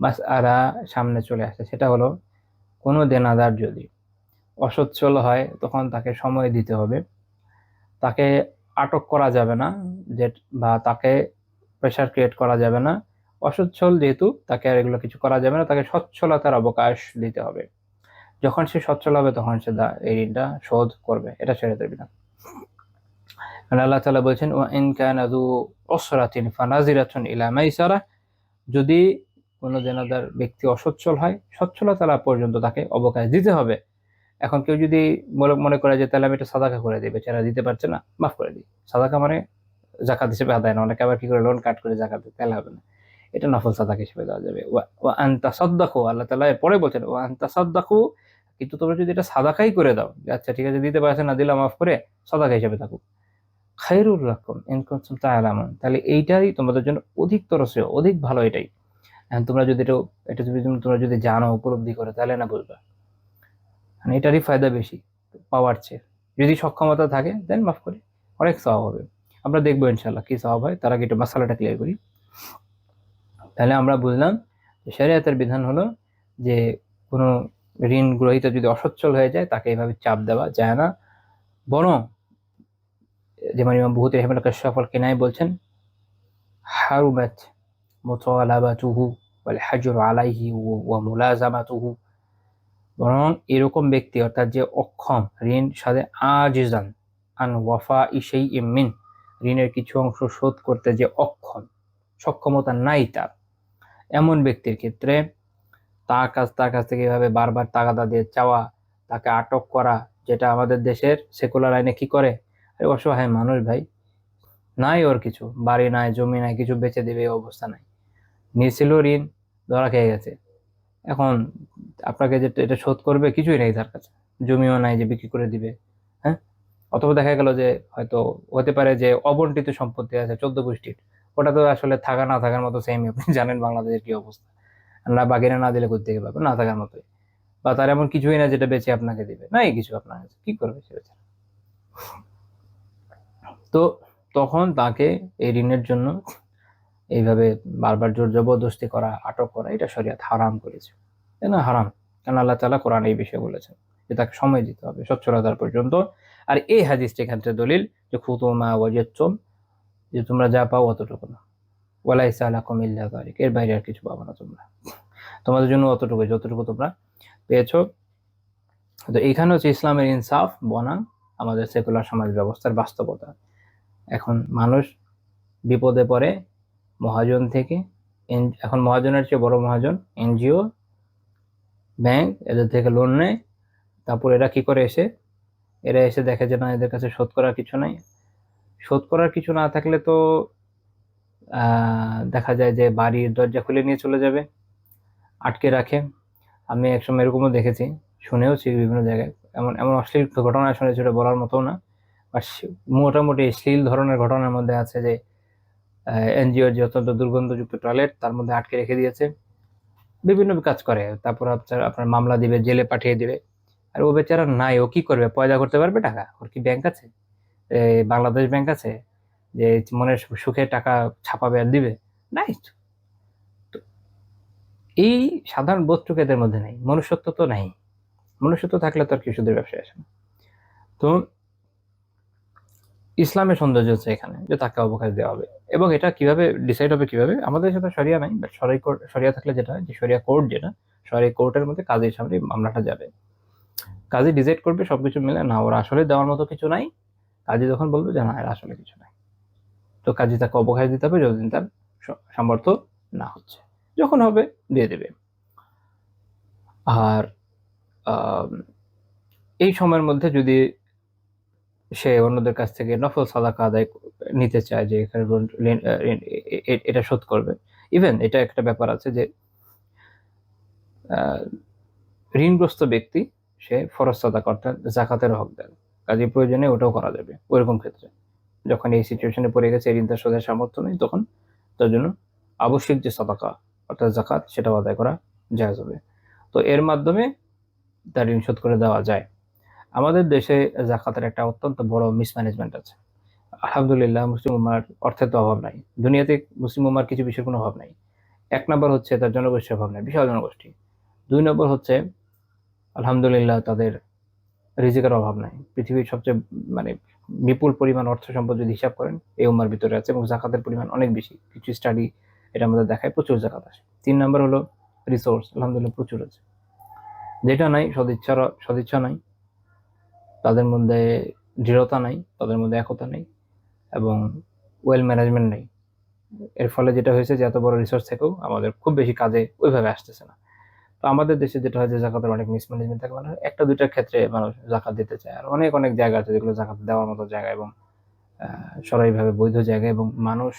মাসআলা সামনে চলে আসে, সেটা হলো কোনো দেনাদার যদি অসচ্ছল হয় তখন তাকে সময় দিতে হবে, তাকে আটক করা যাবে না, যে বা তাকে প্রেশার ক্রিয়েট করা যাবে না। অসচ্ছল যেহেতু, তাকে আর এগুলো কিছু করা যাবে না, তাকে সচ্ছলতার অবকাশ দিতে হবে। যখন সে সচ্ছল হবে তখন সে এই ঋণটা শোধ করবে, এটা শরীয়তের বিধান। আল্লাহ তাআলা বলছেন, ওয়া ইন কানা যু উসরাতিন ফানাজিরাতুন ইলা মাইসারা, যদি কোনো দেনাদার ব্যক্তি অসচ্ছল হয়, সচ্ছলতা লাভ পর্যন্ত তাকে অবকাশ দিতে হবে। এখন কেউ যদি মনে করে যে তাহলে আমি এটা সাদাকা করে দিই, বেচারা দিতে পারছে না, মাফ করে দিই। সাদাকা মানে জাকাত হিসেবে আদায় না, অনেকে আবার কি করে লোন কাট করে জাকাত দিতে, তাহলে হবে না, এটা নফল সাদাকা হিসেবে দেওয়া যাবে। ওয়া আন তাসাদ্দাকু, আল্লাহ তাআলা পরে বলছেন, ওয়া আন তাসাদ্দাকু, কিন্তু তোমরা যদি এটা সাদাকাই করে দাও, আচ্ছা ঠিক আছে দিতে পারছেন না, দিলাম মাফ করে, সাদাকা হিসেবে থাকুক, খায়রুল লাকুম ইন কুনতুম তা'লামুন, তাহলে এইটাই তোমাদের জন্য অধিকতর শ্রেয়, অধিক ভালো এটাই। তোমরা যদি এটা যদি তোমরা যদি জানো, উপলব্ধি করে, তাহলে না বুঝবা, মানে এটারই ফায়দা বেশি পাওয়ার চেয়ে। যদি সক্ষমতা থাকে দেন মাফ করে, অনেক সওয়াব হবে। আমরা দেখবো ইনশাআল্লাহ কি সওয়াব হয়, তার আগে একটু মাসালাটা ক্লিয়ার করি। তাহলে আমরা বুঝলাম যে শরিয়তের বিধান হলো যে কোনো ঋণ গ্রহীতা যদি অসচ্ছল হয়ে যায়, তাকে এইভাবে চাপ দেওয়া যায় না, বরং যেমন ইমাম বুখারী রাহিমাহুল্লাহ কাশফুল কিনায় বলছেন, হারুমাত মুতালাবাতুহু ওয়াল হাজরু আলাইহি ওয়া মুলাজামাতুহু, বরং এরকম ব্যক্তি, অর্থাৎ যে অক্ষম, ঋণ সাথে আজিজান আন ওয়াফা শাইইম মিন, ঋণের কিছু অংশ শোধ করতে যে অক্ষম, সক্ষমতা নাই তার, এমন ব্যক্তির ক্ষেত্রে তার কাছ থেকে এভাবে বারবার তাগাদা দিয়ে চাওয়া, তাকে আটক করা, যেটা আমাদের দেশের সেকুলার আইনে কি করে, অসহায় মানুষ ভাই, নাই ওর কিছু, বাড়ি নাই, জমি নাই, কিছু বেচে দেবে এই অবস্থা নাই, নিয়েছিল ঋণ, ধরা খেয়ে গেছে, এখন আপনাকে যে এটা শোধ করবে কিছুই নেই তার কাছে, জমিও নাই যে বিক্রি করে দিবে। হ্যাঁ, অথবা দেখা গেল যে হয়তো হতে পারে যে অবন্টিত সম্পত্তি আছে 14 গোষ্ঠীর, ওটা তো আসলে থাকা না থাকার মতো সেমই, আপনি জানেন বাংলাদেশের কি অবস্থা। না বাগিনা না দিলে কোথেকে পাবে, না থাকার মতোই। বা তার এমন কিছুই না যেটা বেচে আপনাকে দিবে, নাই কিছু আপনার কাছে, কি করবে সে বেচারা? তো তখন তাকে এই ঋণের জন্য এইভাবে বারবার জোর জবরদস্তি করা, আটক করা, এটা শরিয়াত হারাম করেছে। কেন হারাম? কারণ আল্লাহ তাআলা কোরআনে এই বিষয়ে বলেছেন যে তাকে সময় দিতে হবে সচ্ছলতার পর্যন্ত। আর এই হাদিসটি এখান থেকে দলিল যে খুতু মা ওয়াজাদতুম, যে তোমরা যা পাও অতটুকু না, ওয়ালাইসা আলাকুম ইল্লা যালিক, এর বাইরে আর কিছু পাবো না তোমরা, তোমাদের জন্য অতটুকু যতটুকু তোমরা পেয়েছো। তো এইখানে হচ্ছে ইসলামের ইনসাফ বনাম আমাদের সেকুলার সমাজ ব্যবস্থার বাস্তবতা। এখন মানুষ বিপদে পড়ে মহাজন থেকে, এখন মহাজনের চেয়ে বড় মহাজন এনজিও, ব্যাংক, এদের থেকে লোন নেয়। তারপর এরা কি করে, এরা এসে দেখে যে না, এদের কাছে শোধ করার কিছু নাই। শোধ করার কিছু না থাকলে তো দেখা যায় যে বাড়ির দরজা খুলে নিয়ে চলে যাবে, আটকে রাখে। আমি একসময় এরকমও দেখেছি, শুনেওছি বিভিন্ন জায়গায়, এমন এমন অশ্লীল ঘটনা শুনেছি ওটা বলার মতো না। আর মোটামুটি শ্লীল ধরনের ঘটনার মধ্যে আছে যে এনজিওর যে অত্যন্ত দুর্গন্ধযুক্ত টয়লেট, তার মধ্যে আটকে রেখে দিয়েছে, বিভিন্ন কাজ করে। তারপর আপনার মামলা দিবে, জেলে পাঠিয়ে দিবে। আর ও বেচারা নাই, ও কি করবে? পয়দা করতে পারবে টাকা? ওর কি ব্যাংক আছে? বাংলাদেশ ব্যাংক আছে যে মনের সুখে টাকা ছাপাবে আর দিবে? নাই তো। তো এই সাধারণ বোধটুকু এদের মধ্যে নাই, মনুষ্যত্ব তো নাই। মনুষ্যত্ব থাকলে তো আর কি সুদের ব্যবসায় আসে না। তো ইসলামের সৌন্দর্য হচ্ছে এখানে যে তাকে অবকাশ দেওয়া হবে। এবং এটা কিভাবে ডিসাইড হবে, কিভাবে? আমাদের সাথে শরিয়া নাই, বাট শরিয়া থাকলে যেটা হয় যে শরিয়া কোর্ট, যেটা শরিয়া কোর্টের মধ্যে কাজীর সামনে মামলাটা যাবে, কাজী ডিসাইড করবে সবকিছু মিলে, না ওরা আসলে দেওয়ার মতো কিছু নাই। কাজী যখন বলবে যে না এর আসলে কিছু নাই, তো কাজী তাকে অবকাশ দিতে হবে যতদিন তার সামর্থ্য না হচ্ছে। যখন হবে দিয়ে দেবে। আর এই সময়ের মধ্যে যদি সে অন্যদের কাছ থেকে নফল সাদাকা আদায় নিতে চায়, যে এখানে এটা শোধ করবে। ইভেন এটা একটা ব্যাপার আছে যে ঋণগ্রস্ত ব্যক্তি সে ফরজ সাদাকা অর্থাৎ জাকাতের হক দেন, কাজে প্রয়োজনে ওটাও করা যাবে। ওইরকম ক্ষেত্রে যখন এই সিচুয়েশনে পড়ে গেছে, ঋণ তার শোধের সামর্থ্য নেই, তখন তার জন্য আবশ্যিক যে সাদাকা অর্থাৎ জাকাত, সেটাও আদায় করা জায়েজ হবে। তো এর মাধ্যমে তার ঋণ শোধ করে দেওয়া যায়। আমাদের দেশে জাকাতের একটা অত্যন্ত বড় মিসম্যানেজমেন্ট আছে। আলহামদুলিল্লাহ, মুসলিম উম্মার অর্থের তো অভাব নাই, দুনিয়াতে মুসলিম উম্মার কিছু বিষয়ের কোনো অভাব নাই। 1 নম্বর হচ্ছে তার জনগোষ্ঠীর অভাব নাই, বিশাল জনগোষ্ঠী। 2 নম্বর হচ্ছে আলহামদুলিল্লাহ তাদের রিজিকের অভাব নাই। পৃথিবীর সবচেয়ে মানে বিপুল পরিমাণ অর্থ সম্পদ যদি হিসাব করেন এই উম্মার ভিতরে আছে, এবং জাকাতের পরিমাণ অনেক বেশি। কিছু স্টাডি এটা আমাদের দেখায় প্রচুর জাকাত আসে। 3 নম্বর হলো রিসোর্স, আলহামদুলিল্লাহ প্রচুর আছে। যেটা নাই সদিচ্ছা নাই, তাদের মধ্যে দৃঢ়তা নাই, তাদের মধ্যে একতা নেই, এবং ওয়েল ম্যানেজমেন্ট নেই। এর ফলে যেটা হয়েছে যে এত বড় রিসোর্স থেকেও আমাদের খুব বেশি কাজে ওইভাবে আসতেছে না। তো আমাদের দেশে যেটা হয় যে জাকাতের অনেক মিসম্যানেজমেন্ট থাকে, মানে একটা দুইটা ক্ষেত্রে মানুষ জাকাত দিতে চায়, আর অনেক অনেক জায়গা আছে যেগুলো জাকাত দেওয়ার মতো জায়গা এবং সরাইভাবে বৈধ জায়গা, এবং মানুষ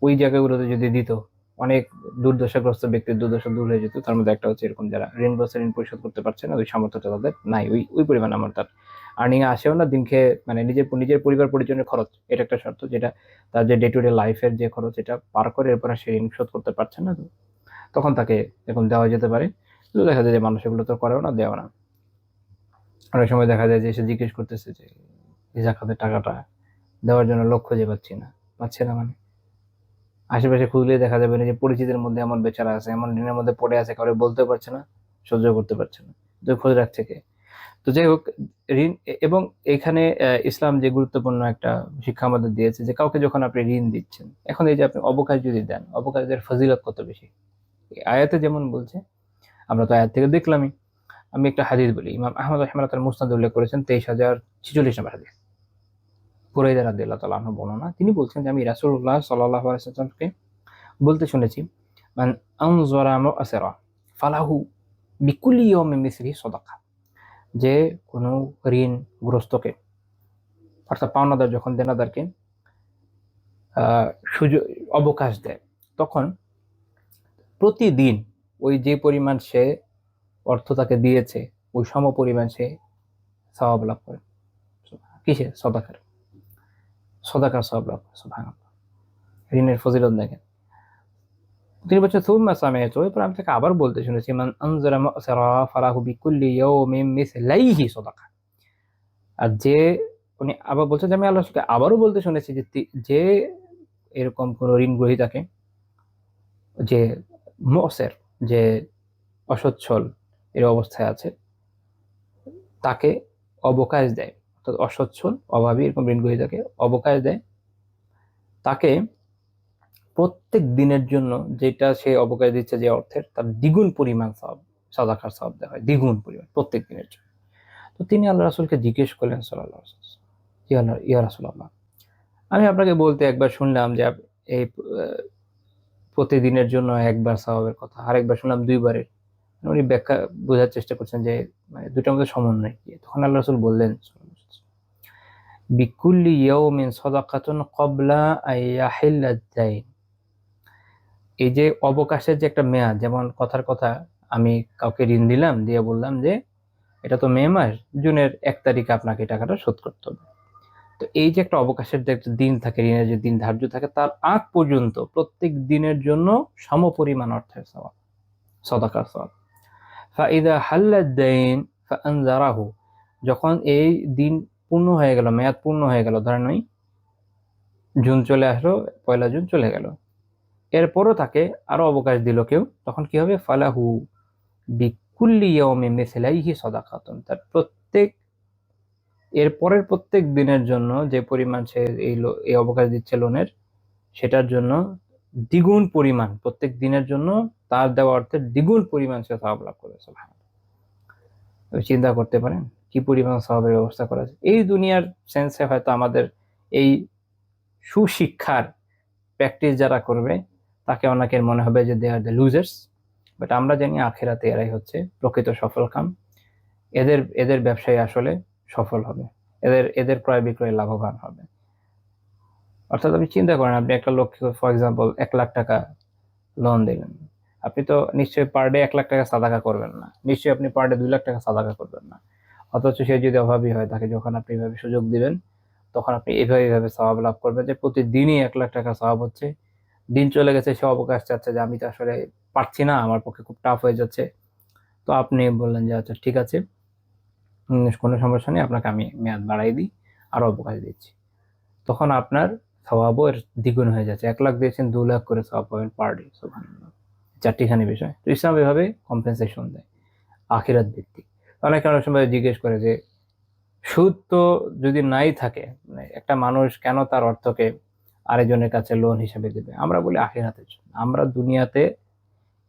ওই জায়গাগুলোতে যদি দিত, অনেক দুর্দশাগ্রস্ত ব্যক্তির দুর্দশা দূর হয়ে যেত। তার মধ্যে একটা হচ্ছে এরকম যারা ঋণগ্রস্ত, ঋণ পরিশোধ করতে পারছে না, ওই সামর্থ্যটা তাদের নাই, ওই পরিমাণ আমার তার আর্নিং আসেও না, দিন খেয়ে মানে নিজের পরিবার পরিজনের খরচ, এটা একটা শর্ত, যেটা তার যে ডে টু ডে লাইফের যে খরচ এটা পার করে এরপর সে ঋণ শোধ করতে পারছে না, তখন তাকে এরকম দেওয়া যেতে পারে। কিন্তু দেখা যায় যে মানুষ এগুলো তো করেও না, দেওয়া না। অনেক সময় দেখা যায় যে সে জিজ্ঞেস করতেছে যে এই জাকাতের টাকাটা দেওয়ার জন্য লোক খুঁজে পাচ্ছে না, মানে আশেপাশে খুঁজলে দেখা যাবে না যে পরিচিতের মধ্যে এমন বেচারা আছে, এমন ঋণের মধ্যে পড়ে আছে, কারো বলতে পারছে না, সহ্য করতে পারছে না, তো খোঁজ রাখছে কে? তো যাই হোক, ঋণ এবং এখানে ইসলাম যে গুরুত্বপূর্ণ একটা শিক্ষা আমাদের দিয়েছে যে কাউকে যখন আপনি ঋণ দিচ্ছেন, এখন এই যে আপনি অবকাশ যদি দেন, অবকাশের ফজিলত কত বেশি। আয়াতে যেমন বলছে, আমরা তো আয়াত থেকে দেখলামই। আমি একটা হাদিস বলি, ইমাম আহমদ রাহিমাহুল্লাহ তার মুসনাদে উল্লেখ করেছেন 23,046 নম্বর হাদিস, বুরাইদা রাদিয়াল্লাহু তাআলা আনহু বর্ণনা। তিনি বলছেন যে আমি রাসূলুল্লাহ সাল্লাল্লাহু আলাইহি ওয়াসাল্লামকে বলতে শুনেছি, মান আনযারা মুআসিরা ফালাহু বিকুল্লি ইয়াউমিন মিসলিহি সাদাকা, যে কোনো ঋণগ্রস্তকে অর্থাৎ পাওনাদার যখন দেনাদারকে সুযোগ অবকাশ দেয়, তখন প্রতিদিন ওই যে পরিমাণ সে অর্থ তাকে দিয়েছে ওই সম পরিমাণ সে সওয়াব লাভ করে। কিসে? সদাকার সওয়াব লাভ করে। সুবহানাল্লাহ, ঋণের ফজিলত দেখেন। তিনি বলছেন সুম্মা সামি'তু, এরপর আমি তাকে আবার বলতে শুনেছি, মান আনজারা মু'সিরা ফালাহু বিকুল্লি ইয়াউমিন মিসলাইহি সাদাকা। আর যে, উনি আবার বলছেন যে আমি আল্লাহ রাসূলকে আবারও বলতে শুনেছি যে যে এরকম কোন ঋণ গ্রহীতাকে, যে মু'সির, যে অসচ্ছল এর অবস্থায় আছে, তাকে অবকাশ দেয়, অর্থাৎ অসচ্ছল অভাবী এরকম ঋণ গ্রহীতাকে অবকাশ দেয়, তাকে প্রত্যেক দিনের জন্য যেটা সে অবকাশ দিচ্ছে যে অর্থের, তার দ্বিগুণ পরিমাণ সওয়াব, সাদাকার সওয়াব দেওয়া হয়, দ্বিগুণ পরিমাণ প্রত্যেক দিনের জন্য। তো তিনি আল্লাহ রাসূলকে জিজ্ঞেস করলেন সাল্লাল্লাহু আলাইহি ওয়াসাল্লাম, ইয়া রাসূলুল্লাহ, আমি আপনাকে বলতে একবার শুনলাম যে এই প্রতিদিনের জন্য একবার সওয়াবের কথা, আরেকবার শুনলাম দুইবারের। উনি ব্যাখ্যা বোঝার চেষ্টা করছেন যে মানে দুটার মধ্যে সমন্বয় কি। তখন আল্লাহ রাসূল বললেন, বিকুল্লি ইয়াউমিন সাদাকাতুন ক্বাবলা আইয়াহিল্লা দাইন। এই যে অবকাশের যে একটা মেয়াদ, যেমন কথার কথা আমি কাউকে ঋণ দিলাম, দিয়ে বললাম যে এটা তো মে মাস, জুনের 1 তারিখে আপনাকে টাকাটা শোধ করতে হবে। তো এই যে একটা অবকাশের যে একটা দিন থাকে, ঋণের যে দিন ধার্য থাকে, তার আগ পর্যন্ত প্রত্যেক দিনের জন্য সমপরিমাণ অর্থের সওয়াব, সাদাকার সওয়াব। ফাইদা হাল্লাদ দাইন ফাআনজারাহু, যখন এই দিন পূর্ণ হয়ে গেল, মেয়াদ পূর্ণ হয়ে গেল, ধরেন ওই জুন চলে আসলো, 1 জুন চলে গেল, এরপরও তাকে আরো অবকাশ দিল কেউ, তখন কি হবে? ফালাহু বিকুল্লি ইয়াউমিন মিসলাইহি সাদাকাতুন, তার প্রত্যেক, এর পরের প্রত্যেক দিনের জন্য যে পরিমাণ সে এই অবকাশ দিচ্ছে লোনের, সেটার জন্য দ্বিগুণ পরিমাণ, প্রত্যেক দিনের জন্য তার দেওয়া অর্থের দ্বিগুণ পরিমাণ সে সওয়াব লাভ করে। সুবহানাল্লাহ, চিন্তা করতে পারেন কি পরিমাণ সওয়াবের ব্যবস্থা করা আছে। এই দুনিয়ার সেন্সে হয়তো আমাদের এই সুশিক্ষার প্র্যাকটিস যারা করবে, তাকে অনেকের মনে হবে যে দে আর দ্য লুজার্স, বাট আমরা জানি আখিরাতে এরাই হচ্ছে প্রকৃত সফলকাম। এদের ব্যবসায় আসলে সফল হবে, এদের ক্রয় বিক্রয় লাভবান হবে। অর্থাৎ আপনি চিন্তা করেন, আপনি একটা লোককে ফর এক্সাম্পল 1 লাখ টাকা লোন দিলেন, আপনি তো নিশ্চয়ই পার ডে 1 লাখ টাকা সাদাকা করবেন না, নিশ্চয়ই আপনি পার ডে 2 লাখ টাকা সাদাকা করবেন না। অথচ সে যদি অভাবী হয়, তাকে যখন আপনি এইভাবে সুযোগ দিবেন, তখন আপনি এইভাবে সওয়াব লাভ করবেন যে প্রতিদিনই 1 লাখ টাকা সওয়াব হচ্ছে। দিন চলে গেছে, সে অবকাশ চাচ্ছে যে আমি তো আসলে পারছি না, আমার পক্ষে খুব টাফ হয়ে যাচ্ছে। তো আপনি বললেন যে আচ্ছা ঠিক আছে, কোনো সমস্যা নেই, আপনাকে আমি মেয়াদ বাড়াই দিই, আরো অবকাশ দিচ্ছি। তখন আপনার সওয়াবও এর দ্বিগুণ হয়ে যাচ্ছে। 1 লাখ দিয়েছেন, 2 লাখ করে সওয়াব পাবেন পার ডে। সুবহানাল্লাহ, চারটিখানি বিষয়। তো ইসলাম এভাবে কম্পেনসেশন দেয় আখিরাত ভিত্তিক। অনেক সময় জিজ্ঞেস করে যে সুদ তো যদি নাই থাকে, মানে একটা মানুষ কেন তার অর্থকে আরেকজনের কাছে লোন হিসেবে দেবে? আমরা বলি আখিরাতের জন্য। আমরা দুনিয়াতে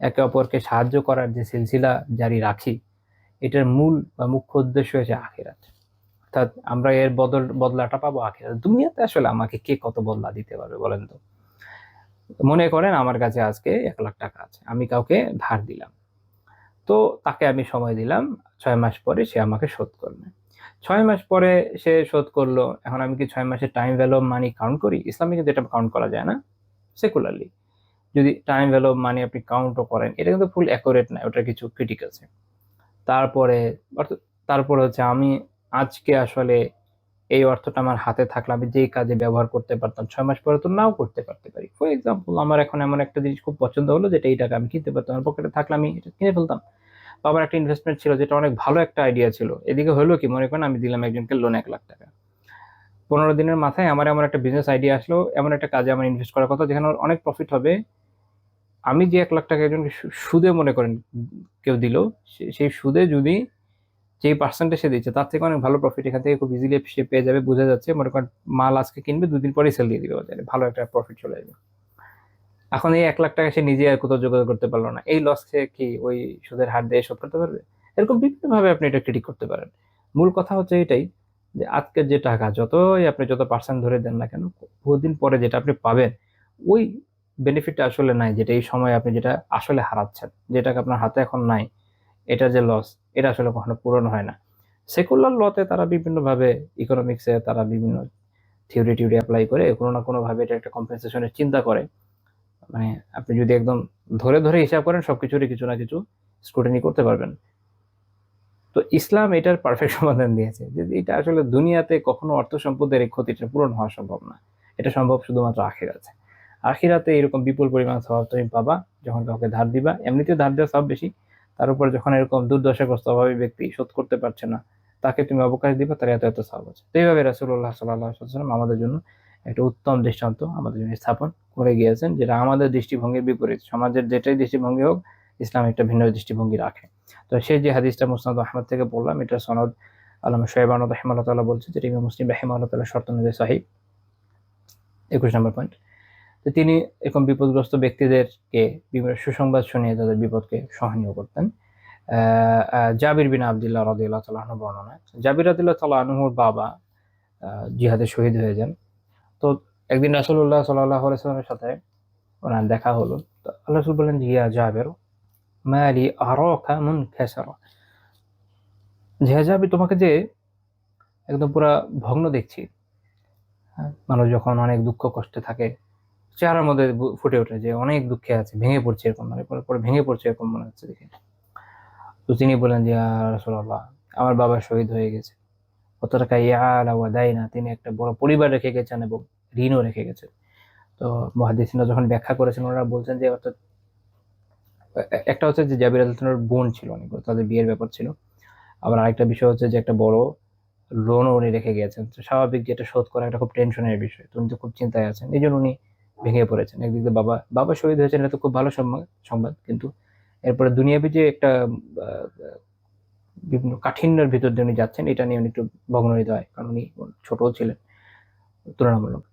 একে অপরকে সাহায্য করার যে সিলসিলা জারি রাখি, এটার মূল বা মুখ্য উদ্দেশ্য হচ্ছে আখিরাত। অর্থাৎ আমরা এর বদলাটা পাবো আখিরাত। দুনিয়াতে আসলে আমাকে কে কত বদলা দিতে পারবে বলেন তো? মনে করেন আমার কাছে আজকে 1 লাখ টাকা আছে, আমি কাউকে ধার দিলাম, তো তাকে আমি সময় দিলাম, 6 মাস পরে সে আমাকে শোধ করবে। 6 মাস পরে সে শোধ করলো, এখন আমি কি 6 মাসের time value of money count করি? ইসলামে কিন্তু এটা কাউন্ট করা যায় না সেকুলারলি। যদি টাইম ভ্যালু অফ মানি আপনি কাউন্টও করেন, এটা কিন্তু ফুল অ্যাকুরেট না, ওটার কিছু ক্রিটিক আছে। তারপরে অর্থাৎ তারপরে হচ্ছে আমি আজকে আসলে এই অর্থটা আমার হাতে থাকলে আমি যেই কাজে ব্যবহার করতে পারতাম, 6 মাস পরে তো নাও করতে পারতে পারি। ফর এক্সাম্পল, আমার এখন এমন একটা জিনিস খুব পছন্দ হলো যেটা এই টাকা আমি কিনতে পারতাম, আমার পকেটে থাকলে আমি এটা কিনে ফেলতাম। বা আমার একটা ইনভেস্টমেন্ট ছিল যেটা অনেক ভালো একটা আইডিয়া ছিল, এদিকে হলো কি, মনে করেন আমি দিলাম একজনকে লোন 1 লাখ টাকা, 15 দিনের মাথায় আমার এমন একটা বিজনেস আইডিয়া আসলো, এমন একটা কাজে আমার ইনভেস্ট করার কথা যেখানে আমার অনেক প্রফিট হবে। আমি যে 1 লাখ টাকা একজনকে সুদে মনে করেন কেউ দিল, সেই সুদে যদি যেই পার্সেন্টে সে দিচ্ছে তার থেকে অনেক ভালো প্রফিট এখান থেকে খুব ইজিলি সে পেয়ে যাবে। বোঝা যাচ্ছে, মনে করেন মাল আজকে কিনবে, 2 দিন পরেই সেল দিয়ে দিবে বাজারে, ভালো একটা প্রফিট চলে যাবে। এখন এই 1 লাখ টাকা সে নিজে আর কোথাও যোগাযোগ করতে পারলো না, এই লস সে কি ওই সুদের হার দিয়ে শোধ করতে পারবে? এরকম বিভিন্ন ভাবে আপনি এটা ক্রিটিক করতে পারেন। মূল কথা হচ্ছে এটাই যে আজকের যে টাকা যতই আপনি যত পার্সেন্ট ধরে দেন না কেন, বহুদিন পরে যেটা আপনি পাবেন, ওই বেনিফিটটা আসলে নাই, যেটা এই সময় আপনি যেটা আসলে হারাচ্ছেন, যে টাকা আপনার হাতে এখন নাই, এটা যে লস, এটা আসলে কখনো পূরণ হয় না। সেকুলার লতে তারা বিভিন্নভাবে, ইকোনমিক্সে তারা বিভিন্ন থিওরি অ্যাপ্লাই করে কোনো না কোনো ভাবে এটা একটা কম্পেনসেশনের চিন্তা করে। মানে আপনি যদি একদম ধরে হিসাব করেন, সবকিছুরই কিছু না কিছু স্ক্রুটিনি করতে পারবেন। তো ইসলাম এটার পারফেক্ট সমাধান দিয়েছে যে এটা আসলে দুনিয়াতে কখনো অর্থ সম্পদের এই ক্ষতিটা পূরণ হওয়া সম্ভব না, এটা সম্ভব শুধুমাত্র আখিরাতে। আখিরাতে এরকম বিপুল পরিমাণ সওয়াব তুমি পাবা যখন কাউকে ধার দিবা। এমনিতেও ধার দেওয়া সওয়াব বেশি, তার উপর যখন এরকম দুর্দশাগ্রস্ত অভাবী ব্যক্তি শোধ করতে পারছে না, তাকে তুমি অবকাশ দিবা, তার এত এত সওয়াব আছে। তো এইভাবে রাসূলুল্লাহ সাল্লাল্লাহু আলাইহি ওয়াসাল্লাম আমাদের জন্য একটা উত্তম দৃষ্টান্ত আমাদের জন্য স্থাপন করে গিয়েছেন, যেটা আমাদের দৃষ্টিভঙ্গির বিপরীত। সমাজের যেটাই দৃষ্টিভঙ্গি হোক, ইসলাম একটা ভিন্ন দৃষ্টিভঙ্গি রাখে। তো সেই যে হাদিসটা মুসনাদ আহমদ থেকে বললাম, এটা সনদ আল্লামা শোয়েবান রাহিমাহুল্লাহ তাআলা বলছে, যেটা ইমাম মুসলিম রাহিমাহুল্লাহ তাআলা শর্ত অনুযায়ী সহিহ। 21 নম্বর পয়েন্ট। তো তিনি এরকম বিপদগ্রস্ত ব্যক্তিদেরকে বিভিন্ন সুসংবাদ শুনিয়ে তাদের বিপদকে সহনীয় করতেন। জাবির বিন আব্দুল্লাহ রাদিয়াল্লাহু তাআলা আনহু বর্ণনা, জাবির রাদিয়াল্লাহু তাআলা আনহুর বাবা জিহাদে শহীদ হয়ে যান। তো একদিন রাসূলুল্লাহ সাল্লাল্লাহু আলাইহি ওয়াসাল্লামের সাথে ওনার দেখা হলো। তো আল্লাহ রাসূল বললেন যে, ইয়া জাবির মা লি আরাকা মুনকাসিরা, যে জাবির তোমাকে যে একদম পুরা ভগ্ন দেখছি। হ্যাঁ, মানুষ যখন অনেক দুঃখ কষ্টে থাকে, চেহারার মধ্যে ফুটে ওঠে যে অনেক দুঃখে আছে, ভেঙে পড়ছে, এরকম মানে পরে পরে ভেঙে পড়ছে এরকম মনে হচ্ছে দেখে। তো তিনি বলেন যে, ইয়া রাসূলুল্লাহ, আমার বাবা শহীদ হয়ে গেছে। কত টাকা ইয়ালা ওয়া দাইনা, তিনি একটা বড় পরিবার রেখে গেছেন এবং ঋণও রেখে গেছেন। তো মুহাদ্দিসিনরা যখন ব্যাখ্যা করেছেন, ওনারা বলছেন যে অর্থাৎ একটা হচ্ছে যে জাবির রাদিয়াল্লাহু আনহুর বোন ছিল অনেকগুলো, তাদের বিয়ের ব্যাপার ছিল। আবার আরেকটা বিষয় হচ্ছে যে একটা বড় লোনও উনি রেখে গিয়েছেন। তো স্বাভাবিক যে এটা শোধ করা একটা খুব টেনশনের বিষয়। তো উনি তো খুব চিন্তায় আছেন, এই জন্য উনি ভেঙে পড়েছেন। একদিক দিয়ে বাবা বাবা শহীদ হয়েছেন, এটা তো খুব ভালো সংবাদ, কিন্তু এরপরে দুনিয়াবি যে একটা আহ, বিভিন্ন কাঠিন্যের ভিতর দিয়ে উনি যাচ্ছেন, এটা নিয়ে উনি একটু ভগ্নহৃদয় হয়, কারণ উনি ছোটও ছিলেন তুলনামূলক।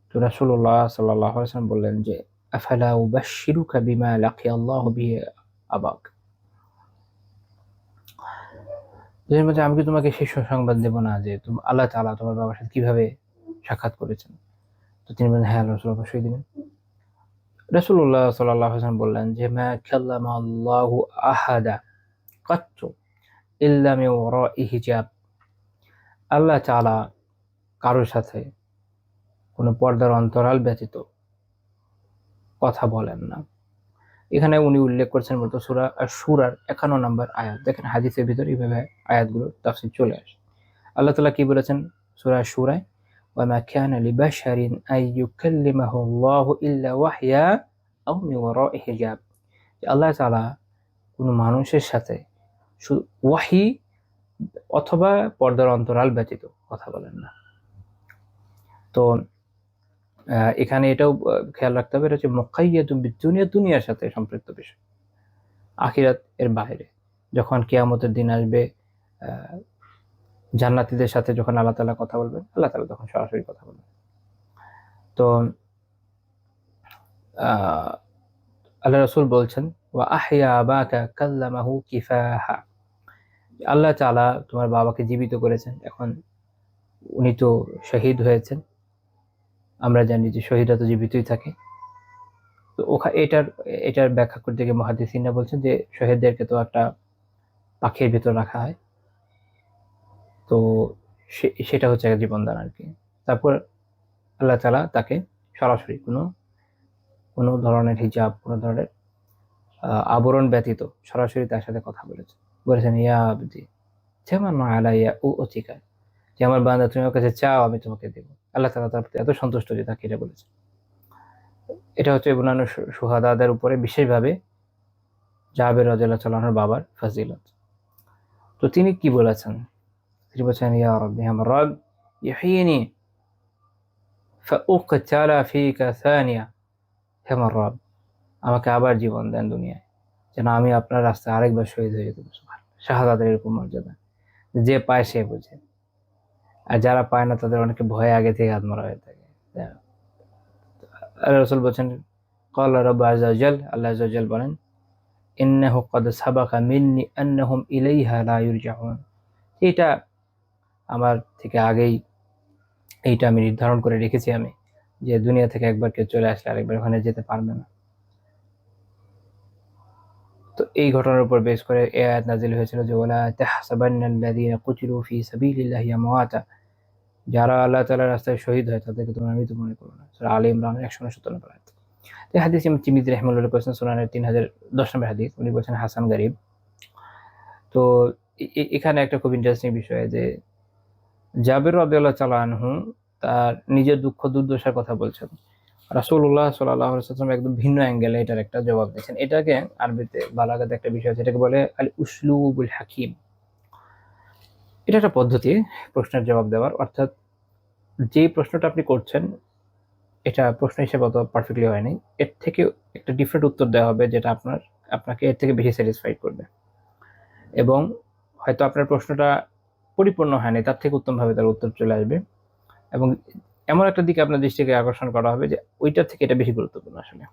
তো রাসূলুল্লাহ সাল্লাল্লাহু আলাইহি ওয়াসাল্লাম বললেন যে, আফালা উবাশশিরুকা বিমা লাকিয়াল্লাহু বিহি আবাক, এর মধ্যে আমি কি তোমাকে সেই সুসংবাদ দেব না যে আল্লাহ তাআলা তোমার বাবার সাথে কিভাবে সাক্ষাৎ করেছেন? তো তিনি বলেন, হ্যাঁ রাসূল, অবশ্যই দিবেন। রাসূলুল্লাহ সাল্লাল্লাহু আলাইহি ওয়াসাল্লাম বললেন যে, মা কাল্লামা আল্লাহু আহাদা কাত্তু ইল্লা মিন ওয়ারাই হিজাব, আল্লাহ তাআলা কারোর সাথে কোনো পর্দার অন্তরাল ব্যতীত কথা বলেন না। এখানে উনি উল্লেখ করছেন মূলত সূরা আশ-শূরার 51 নম্বর আয়াত। দেখেন হাদিসের ভিতরে এইভাবে আয়াতগুলো তাফসীর চলে আসে। আল্লাহ তাআলা কি বলেছেন সূরা আশ-শূরায়, ওয়া মা কানা লিবাশারিন আন ইউকাল্লিমাহু আল্লাহু ইল্লা ওয়াহইয়া আও মিন ওয়ারাই হিজাব, আল্লাহ তাআলা কোনো মানুষের সাথে ওয়াহী অথবা পর্দার অন্তরাল ব্যতীত কথা বলেন না। তো এখানে এটাও খেয়াল রাখতে হবে, এটা হচ্ছে মুকাইয়াতুন বিদ-দুনিয়া, দুনিয়ার সাথে সম্পৃক্ত বিষয়। আখিরাত এর বাইরে যখন কিয়ামতের দিন আসবে, জান্নাতীদের সাথে যখন আল্লাহ তাআলা কথা বলবেন, আল্লাহ তাআলা তখন সরাসরি কথা বলবেন। তো আল্লাহ রাসূল বলছেন, ওয়া আহইয়া আবাকা কাল্লামাহু কিফাহা, আল্লাহ তাআলা তোমার বাবাকে জীবিত করেছেন। এখন উনি তো শহীদ হয়েছেন, আমরা জানি যে শহীদরা তো জীবিতই থাকে। তো এটার ব্যাখ্যা করতে গিয়ে মুহাদ্দিসিনরা বলছেন যে শহীদদেরকে তো একটা পাখির ভিতর রাখা হয়, তো সেটা হচ্ছে একটা জীবনদান আর কি। তারপর আল্লাহ তাআলা তাকে সরাসরি কোনো ধরনের হিজাব, কোনো ধরনের আবরণ ব্যতীত সরাসরি তার সাথে কথা বলেছেন, ইয়া আবদি জামান্না আলাইয়া উতিকা, যে আমার বান্দা তুমি আমার কাছে চাও, আমি তোমাকে দেব। আল্লাহ তাআলা তার প্রতি এত সন্তুষ্ট যে তাকে এটা বলেছে। এটা হচ্ছে অন্যান্য শুহাদাদের উপরে বিশেষভাবে জাবের রাদিয়াল্লাহু তাআলা আনহুর বাবার ফজিলত। তো তিনি কি বলেছেন? তিনি বলেছেন, ইয়া রাব্বি, আমার রব, ইহয়িনি ফাউকতালা ফিকা সানিয়া, হে আমার রব, আমাকে আবার জীবন দেন দুনিয়ায়, যেন আমি আপনার রাস্তায় আরেকবার শহীদ হয়ে যেতে পারি। শাহাদাতের এরকম মর্যাদা যে পায় সে বুঝে, আর যারা পায় না তাদের অনেকে ভয়ে আগে থেকে আত্মরা হয়ে থাকে। আল্লাহ রাসূল বলেছেন, ক্বালা রাব্বু আযজা ওয়া জাল, আল্লাহ আযজা ওয়া জাল বলেন, ইন্নাহু ক্বাদ সাবাকা মিন্নি আন্নাহুম ইলাইহা লা ইরজাউন, এটা আমার থেকে আগেই এইটা আমি নির্ধারণ করে রেখেছি আমি, যে দুনিয়া থেকে একবার কেউ চলে আসলে আরেকবার ওখানে যেতে পারবে না। তো এই ঘটনার উপর বেস করে এই আয়াত নাযিল হয়েছিল যে, ওয়ালা তাহসাবান্নাল্লাযীনা কুতিলু ফী সাবিলিল্লাহি আমওয়াতা, যারা আল্লাহ তাআলার রাস্তায় শহীদ হয় তাদেরকে তোমরা মৃত মনে করো না। সূরা আলে ইমরান 169 নম্বর আয়াত। এই হাদিস ইমাম তিরমিজি রাহিমাহুল্লাহ করেছেন সুনানের 3010 নম্বর হাদিস, উনি বলেছেন হাসান গরীব। তো এখানে একটা খুব ইন্টারেস্টিং বিষয় যে জাবের রাদিয়াল্লাহু তাআলা আনহু তার নিজের দুঃখ দুর্দশার কথা বলছেন। রাসূলুল্লাহ সাল্লাল্লাহু আলাইহি ওয়াসাল্লাম একদম ভিন্ন অ্যাঙ্গেলে এটার একটা জবাব দিয়েছেন। এটাকে আরবিতে বালাগাতে একটা বিষয় আছে, এটাকে বলে আল উসলুবুল হাকিম। এটা একটা পদ্ধতি প্রশ্নের জবাব দেওয়ার, অর্থাৎ যে প্রশ্নটা আপনি করছেন এটা প্রশ্ন হিসেবে অত পারফেক্টলি হয়নি, এর থেকে একটা ডিফারেন্ট উত্তর দেওয়া হবে যেটা আপনাকে এর থেকে বেশি স্যাটিসফাইড করবে, এবং হয়তো আপনার প্রশ্নটা পরিপূর্ণ হয়নি, তার থেকে উত্তমভাবে তার উত্তর চলে আসবে, এবং এমন একটা দিকে আপনার দৃষ্টিকে আকর্ষণ করা হবে যে ওইটার থেকে এটা বেশি গুরুত্বপূর্ণ। আসলে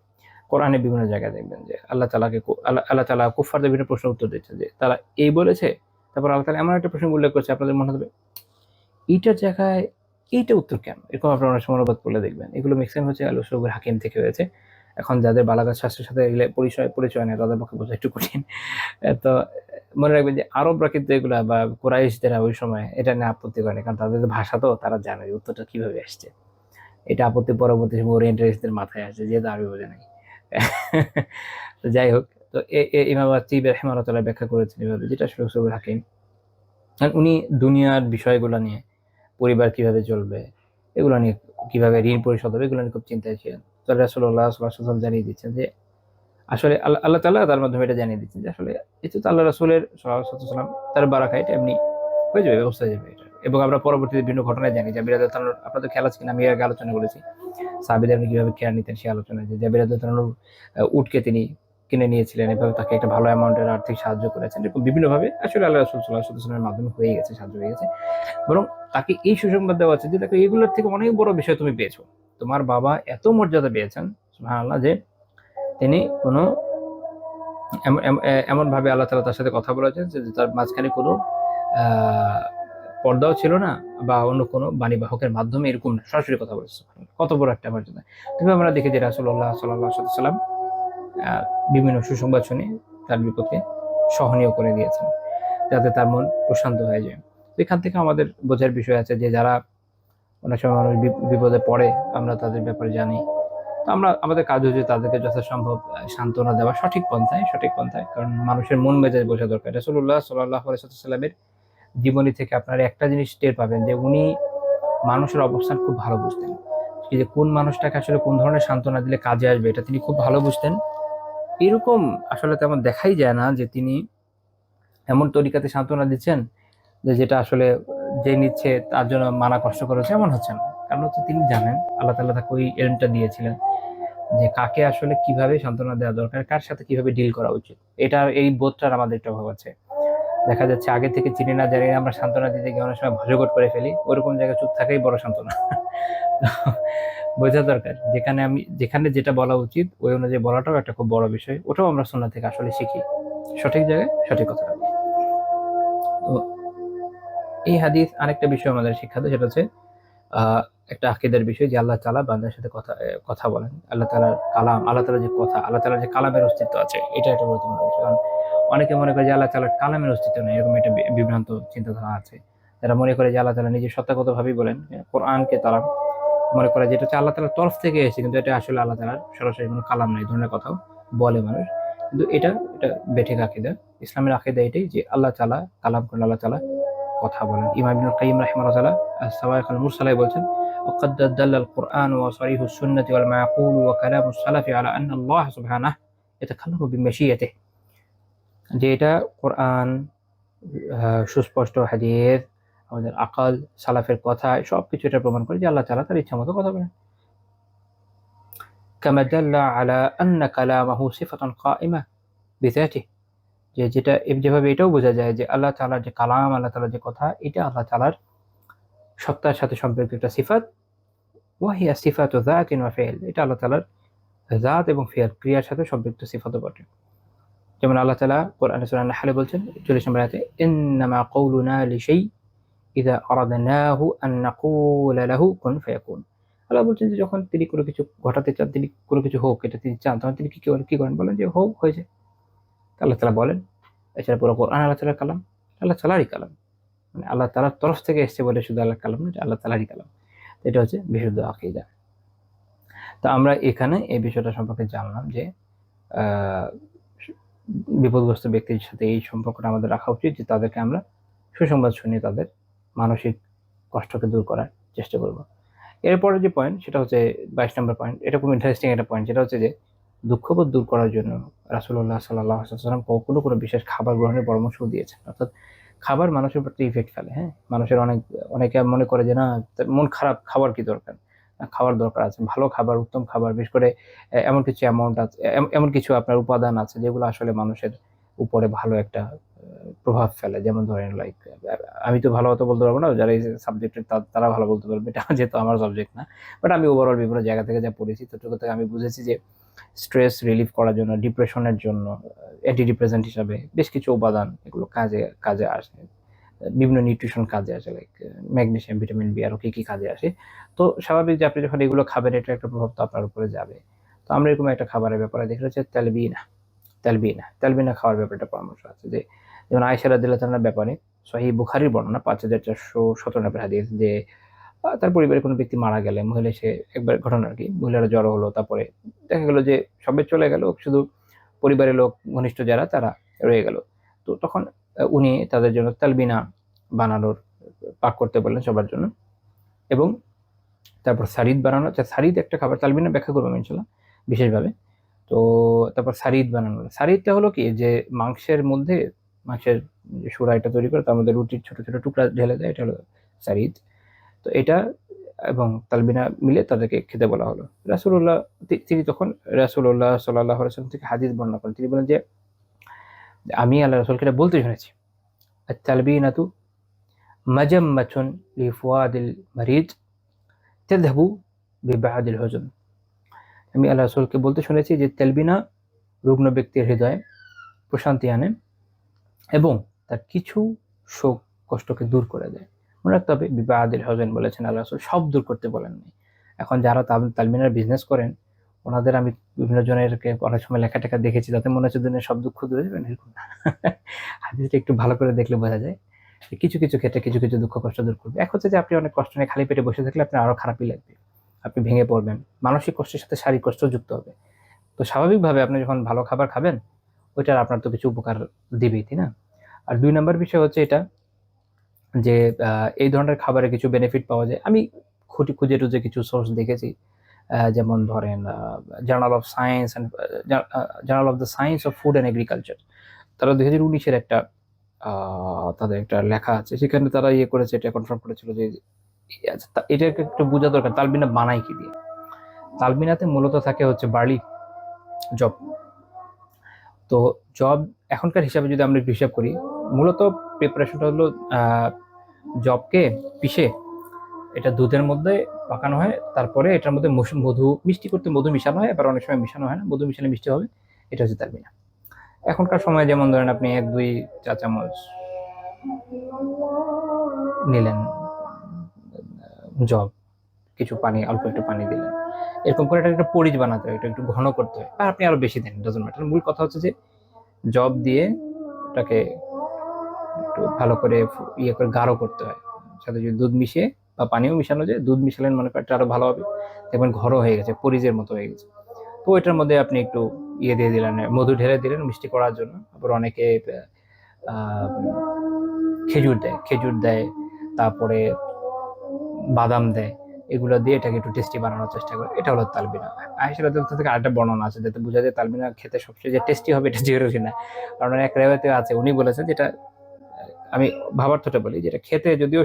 কোরআনে বিভিন্ন জায়গায় দেখবেন যে আল্লাহ তাআলা কুফফারদের বিভিন্ন প্রশ্নের উত্তর দিচ্ছেন যে তারা এই বলেছে, তারপর আল্লাহ তাআলা এমন একটা প্রশ্ন উল্লেখ করছে আপনাদের মনে হবে এইটার জায়গায় এইটা উত্তর কেন, এরকম আপনারা অনেক সময় অনুবাদ করলে দেখবেন। এগুলো ম্যাক্সিমাম হচ্ছে আল উসলুবুল হাকিম থেকে হয়েছে। এখন যাদের বালাগাত শাস্ত্রের সাথে এগুলো পরিচয় নেই তাদের পক্ষে বোঝা একটু কঠিন। তো মনে রাখবেন যে আরবরা কিন্তু এগুলা, বা কুরাইশদেরা ওই সময় এটা নিয়ে আপত্তি করেনি, কারণ তাদের ভাষা তো তারা জানে উত্তরটা কিভাবে আসছে। এটা আপত্তি পরবর্তী সময় ওরিয়েন্টালিস্টদের মাথায় আসছে, যেহেতু আরবি বোঝে নাই। তো যাই হোক, তো ইমাম আত-তিবি রাহিমাহুল্লাহ ব্যাখ্যা করেছেন এভাবে, যেটা আসলে উসলুবুল হাকিম। কারণ উনি দুনিয়ার বিষয়গুলো নিয়ে, পরিবার কিভাবে চলবে, এগুলো নিয়ে, কিভাবে ঋণ পরিশোধ হবে, এগুলো নিয়ে খুব চিন্তায় ছিলেন। তো রাসূলুল্লাহ সাল্লাল্লাহু আলাইহি ওয়াসাল্লাম জানিয়ে দিচ্ছেন যে আসলে আল্লাহ তাআলা তার মাধ্যমে এটা জানিয়ে দিচ্ছেন যে আসলে এটা তো আল্লাহ রাসূলের সাল্লাল্লাহু আলাইহি ওয়াসাল্লাম তার বারাকায় এটা এমনি হয়ে যাবে, ব্যবস্থা হয়ে যাবে এটা। এবং আমরা পরবর্তীতে বিভিন্ন ঘটনায় জানি, জাবির রাদিয়াল্লাহু তাআলা, আপনাদের খেয়াল আছে কিনা আমি এর আগে আলোচনা করেছি সাহাবীদের কিভাবে কেয়ার নিতেন সেই আলোচনায়, যে জাবির রাদিয়াল্লাহু তাআলার উটকে তিনি কিনে নিয়েছিলেন, এভাবে তাকে একটা ভালো অ্যামাউন্টের আর্থিক সাহায্য করেছেন, এরকম বিভিন্নভাবে আসলে আল্লাহ রাসূল সাল্লাল্লাহু আলাইহি ওয়াসাল্লামের মাধ্যমে হয়ে গেছে, সাহায্য হয়ে গেছে। বরং তাকে এই সুসংবাদ দেওয়া আছে যে দেখো এগুলোর থেকে অনেক বড় বিষয় তুমি পেয়েছো, তোমার বাবা এত মর্যাদা পেয়েছেন সুবহানাল্লাহ, যে তিনি কোনো এমন ভাবে আল্লাহ তাআলা তার সাথে কথা বলেছেন যে তার মাঝখানে কোনো পর্দাও ছিল না, বা অন্য কোনো বাণীবাহকের মাধ্যমে এরকম না, সরাসরি কথা বলেছে। কত বড় একটা মর্যাদা। তবে আমরা দেখি যে রাসূলুল্লাহ সাল্লাল্লাহু আলাইহি ওয়াসাল্লাম বিভিন্ন সুসংবাদ শুনে তার বিপক্ষে সহনীয় করে দিয়েছেন, যাতে তার মন প্রশান্ত হয়ে যায়। তো এখান থেকে আমাদের বোঝার বিষয় আছে যে যারা অনেক সময় মানুষ বিপদে পড়ে, আমরা তাদের ব্যাপারে জানি, তো আমরা আমাদের কাজ হচ্ছে তাদেরকে যথাসম্ভব সান্ত্বনা দেওয়া সঠিক পন্থায়, কারণ মানুষের মন মেজাজ বোঝা দরকার। রাসূলুল্লাহ সাল্লাল্লাহু আলাইহি ওয়াসাল্লামের জীবনী থেকে আপনারা একটা জিনিস টের পাবেন যে উনি মানুষের অবস্থান খুব ভালো বুঝতেন, যে কোন মানুষটাকে আসলে কোন ধরনের সান্ত্বনা দিলে কাজে আসবে এটা তিনি খুব ভালো বুঝতেন। এরকম আসলে তেমন দেখাই যায় না যে তিনি এমন তরিকাতে সান্ত্বনা দিচ্ছেন যে যেটা আসলে যে নিচ্ছে তার জন্য মানা কষ্ট করেছে, এমন হচ্ছে না। কারণ হচ্ছে তিনি জানেন, আল্লাহ তাআলা তাকে ওই এলমটা দিয়েছিলেন যে কাকে আসলে কিভাবে সান্ত্বনা দেওয়া দরকার, কার সাথে কিভাবে ডিল করা উচিত। এই বোধটার আমাদের একটা অভাব আছে। দেখা যাচ্ছে আগে থেকে চিনি না জানি না আমরা সান্ত্বনা দিতে গিয়ে অনেক সময় ভজগট করে ফেলি, ওরকম জায়গায় চুপ থাকাই বড় সান্ত্বনা। বোঝা দরকার যেখানে যেটা বলা উচিত ওই অনুযায়ী বলাটাও একটা খুব বড় বিষয়, ওটাও আমরা সুন্নাহ থেকে আসলে শিখি, সঠিক জায়গায় সঠিক কথা। তো এই হাদিস আরেকটা বিষয় আমাদের শিক্ষা দেয়, সেটা হচ্ছে একটা আকীদার বিষয়, যে আল্লাহ তাআলা বান্দার সাথে কথা বলেন, আল্লাহ তাআলার কালাম, আল্লাহ তাআলার যে কথা, আল্লাহ তাআলার যে কালামের অস্তিত্ব আছে, এটা একটা গুরুত্বপূর্ণ বিষয়। কারণ অনেকে মনে করে যে আল্লাহ তাআলার কালামের অস্তিত্ব নেই, এরকম একটা বিভ্রান্ত চিন্তাধারা আছে। যারা মনে করে যে আল্লাহ তাআলা নিজে সত্তাগতভাবেই বলেন, কোরআনকে তারা মনে করে যেটা হচ্ছে আল্লাহ তাআলার তরফ থেকে এসেছে, কিন্তু এটা আসলে আল্লাহ তাআলার সরাসরি কোনো কালাম নাই, ধরনের কথাও বলে মানুষ। কিন্তু এটা বেঠিক আকীদা। ইসলামের আকীদা এটাই যে আল্লাহ তাআলা কালাম করেন, আল্লাহ তাআলা কথা বলেন। ইমাম ইবনুল কাইয়্যিম রাহিমাহুল্লাহ তাআলা আস-সাওয়াইকুল মুরসালায় বলছেন, وقد دل القرآن وصريح السنة والمعقول وكلام السلف على أن الله سبحانه يتكلم بمشيئته, যে এটা কোরআন, সুস্পষ্ট হাদিস, আমাদের আকল, সালাফের কথা, সবকিছু এটা প্রমাণ করে যে আল্লাহ তাআলা তার ইচ্ছা মতো কথা বলেন। كما دل على أن كلامه صفة قائمة بذاته, যেটা যেভাবে এটাও বোঝা যায় যে আল্লাহ তাআলার যে কালাম, আল্লাহ তাআলার যে কথা, এটা আল্লাহ তাআলার সত্তার সাথে সম্পর্কিত একটা সিফাত, ওয়াহিয়া সিফাতু যাতিন ওয়া ফি'ল, এটা আল্লাহ তাআলার জাত এবং ফি'ল, ক্রিয়ার সাথে সম্পৃক্ত সিফাতও বটে। যেমন আল্লাহ তাআলা কোরআনে সূরা নাহলে বলছেন ৪০ নম্বর আয়াতে, ইন্নামা কাওলুনা লিশাই ইযা আরাদনাহু আন নাকুলা লাহু কুন ফায়াকুন। আল্লাহ বলছেন যে যখন তিনি কোনো কিছু ঘটাতে চান, তিনি কোনো কিছু হোক এটা তিনি চান, তখন তিনি কি করেন, বলেন যে হোক, হয়ে যায়। আল্লাহ তাআলা বলেন। এছাড়া পুরো কোরআন আল্লাহ তাআলার কালাম, আল্লাহ তাআলারই কালাম, মানে আল্লাহ তাআলার তরফ থেকে এসেছে বলে শুধু আল্লাহর কালাম না, আল্লাহ তাআলারই কালাম। এটা হচ্ছে বিশুদ্ধ আকীদা। তো আমরা এখানে এই বিষয়টা সম্পর্কে জানলাম যে বিপদগ্রস্ত ব্যক্তির সাথে এই সম্পর্কটা আমাদের রাখা উচিত, যে তাদেরকে আমরা সুসংবাদ শুনিয়ে তাদের মানসিক কষ্টকে দূর করার চেষ্টা করব। এরপরে যে পয়েন্ট সেটা হচ্ছে 22 নম্বর পয়েন্ট, এটা খুব ইন্টারেস্টিং একটা পয়েন্ট, যেটা হচ্ছে যে দুঃখবোধ দূর করার জন্য রাসূলুল্লাহ সাল্লাল্লাহু আলাইহি ওয়াসাল্লাম কখনো কোনো বিশেষ খাবার গ্রহণের পরামর্শ দিয়েছেন। অর্থাৎ খাবার মানুষের প্রতি ইফেক্ট ফেলে, হ্যাঁ, মানুষের অনেকে মনে করে যে না, তার মন খারাপ, খাবার কি দরকার, না, খাবার দরকার আছে, ভালো খাবার, উত্তম খাবার, বিশেষ করে এমন কিছু অ্যামাউন্ট আছে, এমন কিছু আপনার উপাদান আছে যেগুলো আসলে মানুষের উপরে ভালো একটা প্রভাব ফেলে। যেমন ধরেন লাইক, আমি তো ভালো মতো বলতে পারবো না, যারা এই সাবজেক্টের তারা ভালো বলতে পারবে, এটা যেহেতু আমার সাবজেক্ট না, বাট আমি ওভারঅল বিভিন্ন জায়গা থেকে যা পড়েছি ততটুকু থেকে আমি বুঝেছি যে স্ট্রেস রিলিফ করার জন্য, ডিপ্রেশনের জন্য অ্যান্টি ডিপ্রেসেন্ট হিসাবে বেশ কিছু উপাদান এগুলো কাজে কাজে আসে। বিভিন্ন নিউট্রিশন কাজে আসে, লাইক ম্যাগনেসিয়াম, ভিটামিন বি, আরো কি কি কাজে আসে। তো স্বাভাবিক যে আপনি যখন এগুলো খাবেন, এটা একটা প্রভাব তো আপনার উপরে যাবে। তো আমরা এরকম একটা খাবারের ব্যাপারে দেখে হচ্ছে তেলবিনা, তেলবিনা খাওয়ার ব্যাপারটা পরামর্শ আছে। যে যেমন আয়েশা রাদিয়াল্লাহু তাআলার ব্যাপারে সহিহ বুখারীর বর্ণনা 5417 নম্বর হাদিস, যে তার পরিবারের কোনো ব্যক্তি মারা গেলে, মহিলা সে একবার ঘটনা আর কি, মহিলারা জড়ো হলো, তারপরে দেখা গেল যে সবাই চলে গেল, শুধু পরিবারের লোক ঘনিষ্ঠ যারা তারা রয়ে গেল। তো তখন উনি তাদের জন্য তালবিনা বানানোর পাক করতে বললেন সবার জন্য, এবং তারপর সারিদ বানানো, আচ্ছা সারিদ একটা খাবার, তালবিনা ব্যাখ্যা করবো আমি ইনশাল্লাহ বিশেষভাবে। তো তারপর সারিদ বানানো, সারিদটা হলো কি, যে মাংসের যে সুরাইটা তৈরি করে তার মধ্যে রুটির ছোট ছোট টুকরা ঢেলে দেয়, এটা হলো সারিদ। তো এটা এবং তালবিনা মিলে তাদেরকে খেতে বলা হলো। রাসূলুল্লাহ তিনি তখন রাসূলুল্লাহ সাল্লাল্লাহু আলাইহি ওয়াসাল্লাম থেকে হাদিস বর্ণনা করেন, তিনি বলেন যে আমি আল্লাহ রাসূলকে এটা বলতে শুনেছি, আত-তালবিনাতু মাজাম্মাতুন লিফুয়াদিল মারিদ তাযহাবু বিবাদিল হুজুন। আমি আল্লাহ রাসূলকে বলতে শুনেছি যে তেলবিনা রুগ্ন ব্যক্তির হৃদয়ে প্রশান্তি আনে এবং তার কিছু শোক কষ্টকে দূর করে দেয়। মনে রাখতে হবে, বিবাদিল হুজুন বলেছেন আল্লাহ রাসূল, সব দূর করতে বলেন নাই। এখন যারা তালমিনার বিজনেস করেন, ওনাদের আমি বিভিন্ন জনেরকে অনেক সময় লেখা টেখা দেখেছি, তাতে মনে হচ্ছে দুনিয়ার সব দুঃখ দূর হয়ে যাবে, এরকম না। হাদিসটা একটু ভালো করে দেখলে বোঝা যায় কিছু কিছু ক্ষেত্রে কিছু কিছু দুঃখ কষ্ট দূর করবে। এক হচ্ছে যে আপনি অনেক কষ্ট নিয়ে খালি পেটে বসে থাকলে আপনার আরো খারাপই লাগবে, আপনি ভেঙে পড়বেন, মানসিক কষ্টের সাথে শারীরিক কষ্ট যুক্ত হবে। তো স্বাভাবিকভাবে আপনি যখন ভালো খাবার খাবেন, ওইটার আপনার তো কিছু উপকার দিবেই, তাই না? আর 2 নম্বর বিষয় হচ্ছে এটা, যে এই ধরনের খাবারে কিছু বেনিফিট পাওয়া যায়। আমি খুঁজে টুজে কিছু সোর্স দেখেছি, যেমন ধরেন journal of science and journal of the science of food and agriculture, তারা 2019-এর একটা তাদের একটা লেখা আছে, সেখানে তারা করেছে, এটা কনফার্ম করেছিল যে আচ্ছা, এটাকে একটু বোঝা দরকার, তালবিনা বানাই কি দিয়ে। তালবিনাতে মূলত থাকে হচ্ছে বার্লি, জব। তো জব এখনকার হিসাবে যদি আমরা একটু হিসাব করি, মূলত প্রিপারেশনটা হলো জবকে পিষে এটা দুধের মধ্যে পাকানো হয়, তারপরে এটার মধ্যে মধু মিষ্টি করতে মধু মিশানো হয়, আবার অনেক সময় মিশানো হয় না, মধু মিশালে মিষ্টি হবে, এটা হচ্ছে তালবিনা। এখনকার সময় যেমন ধরেন আপনি 1-2 চা চামচ নিলেন জব, কিছু পানি, অল্প একটু পানি দিলেন, এরকম করে এটা একটা পরিচ বানাতে হয়, এটা একটু ঘন করতে হয়, আর আপনি আরো বেশি দেন, ডাজন্ট ম্যাটার। মূল কথা হচ্ছে যে জব দিয়ে ওটাকে একটু ভালো করে করে গাঢ় করতে হয়, সাথে যদি দুধ মিশিয়ে বা পানিও মিশানো যায়, দুধ মিশালেন মনে করেন আরো ভালো হবে, দেখবেন ঘন হয়ে গেছে, পরিচের মতো হয়ে গেছে। তো এটার মধ্যে আপনি একটু দিয়ে দিলেন, মধু ঢেলে দিলেন মিষ্টি করার জন্য। আবার অনেকে খেজুর দেয়, তারপরে বাদাম দেয়, এগুলো দিয়ে এটাকে একটু টেস্টি বানানোর চেষ্টা করে, এটা হলো তালবিনা। আয়েশা রাদিয়াল্লাহু থেকে আরেকটা বর্ণনা আছে যাতে বোঝা যায় তালবিনা খেতে সবচেয়ে যে টেস্টি হবে এটা জরুরি না। কারণ এক রেওয়ায়েতে আছে, উনি বলেছেন যেটা আমি ভাবার্থটা বলি, যেটা খেতে যদিও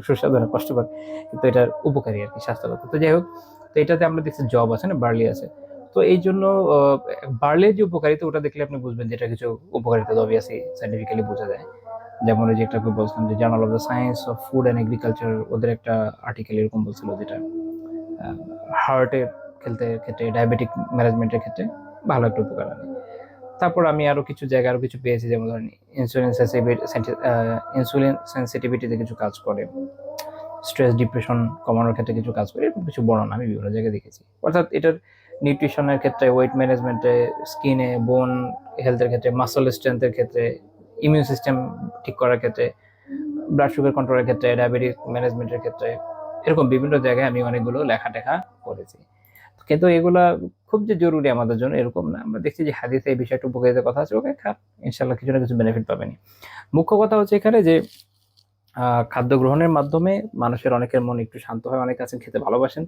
সুস্বাদু না, কষ্টকর, কিন্তু এটার উপকারী আর কি, স্বাস্থ্যগত। তো যাই হোক, তো এটাতে আমরা দেখছি জব আছে না, বার্লি আছে। তো এই জন্য বার্লির যে উপকারিতা, ওটা দেখলে আপনি বুঝবেন যেটা কিছু উপকারিতা অবভিয়াসলি সাইন্টিফিক্যালি বোঝা যায়। যেমন ওই যে একটা বলছিলাম যে journal of the science of food and agriculture, ওদের একটা আর্টিকেল এরকম বলছিল, যেটা হার্টের ক্ষেত্রে, ডায়াবেটিক ম্যানেজমেন্টের ক্ষেত্রে ভালো একটা উপকার আনে। তারপর আমি আরো কিছু জায়গায় আরো কিছু পেয়েছি, যেমন ধরেন ইনসুলিন সেন্সিটিভিটিতে কিছু কাজ করে, স্ট্রেস ডিপ্রেশন কমানোর ক্ষেত্রে কিছু কাজ করে, এরকম কিছু বর্ণনা আমি বিভিন্ন জায়গায় দেখেছি। অর্থাৎ এটার নিউট্রিশনের ক্ষেত্রে, ওয়েট ম্যানেজমেন্টে, স্কিনে, বোন হেলথের ক্ষেত্রে, মাসল স্ট্রেংথের ক্ষেত্রে, ইমিউন সিস্টেম ঠিক করার ক্ষেত্রে, ব্লাড সুগার কন্ট্রোলের ক্ষেত্রে, ডায়াবেটিস ম্যানেজমেন্টের ক্ষেত্রে, এরকম বিভিন্ন জায়গায় আমি অনেকগুলো লেখা করেছি। কিন্তু এগুলা খুব যে জরুরি আমাদের জন্য এরকম না। আমরা দেখছি যে হাদিসে এই বিষয়টা উপকারিতার কথা আছে, ওকে খা, ইনশাল্লাহ কিছু না কিছু বেনিফিট পাবেনি। মুখ্য কথা হচ্ছে এখানে যে খাদ্য গ্রহণের মাধ্যমে মানুষের অনেকের মন একটু শান্ত হয়, অনেকে আছেন খেতে ভালোবাসেন,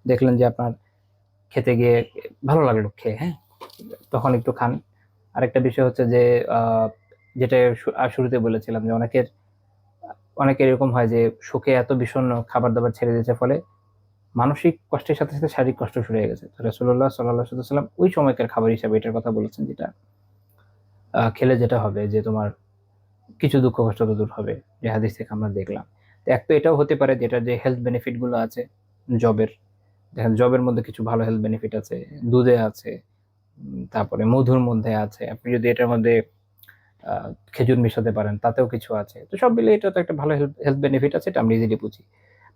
দেখলেন যে আপনার খেতে গিয়ে ভালো লাগলো খেয়ে, হ্যাঁ, তখন একটু খান। আরেকটা বিষয় হচ্ছে যে যেটা শুরুতে বলেছিলাম যে অনেকের এরকম হয় যে সুখে এত বিষণ্ণ খাবার দাবার ছেড়ে দিয়েছে, ফলে মানসিক কষ্টের সাথে সাথে শারীরিক কষ্ট শুরু হয়ে গেছে। তো রাসূলুল্লাহ সাল্লাল্লাহু আলাইহি ওয়াসাল্লাম ওই সময়কার খাবার হিসাবে এটার কথা বলেছেন, যেটা খেলে যেটা হবে যে তোমার কিছু দুঃখ কষ্ট তো দূর হবে, যে হাদিস থেকে আমরা দেখলাম। তো এক তো এটাও হতে পারে যেটা যে হেলথ বেনিফিট গুলো আছে জবের, দেখেন জবের মধ্যে কিছু ভালো হেলথ বেনিফিট আছে, দুধে আছে, তারপরে মধুর মধ্যে আছে, আপনি যদি এটার মধ্যে খেজুর মিশাতে পারেন তাতেও কিছু আছে। তো সব মিলে এটা তো একটা ভালো হেলথ বেনিফিট আছে, এটা আমরা ইজিলি বুঝি।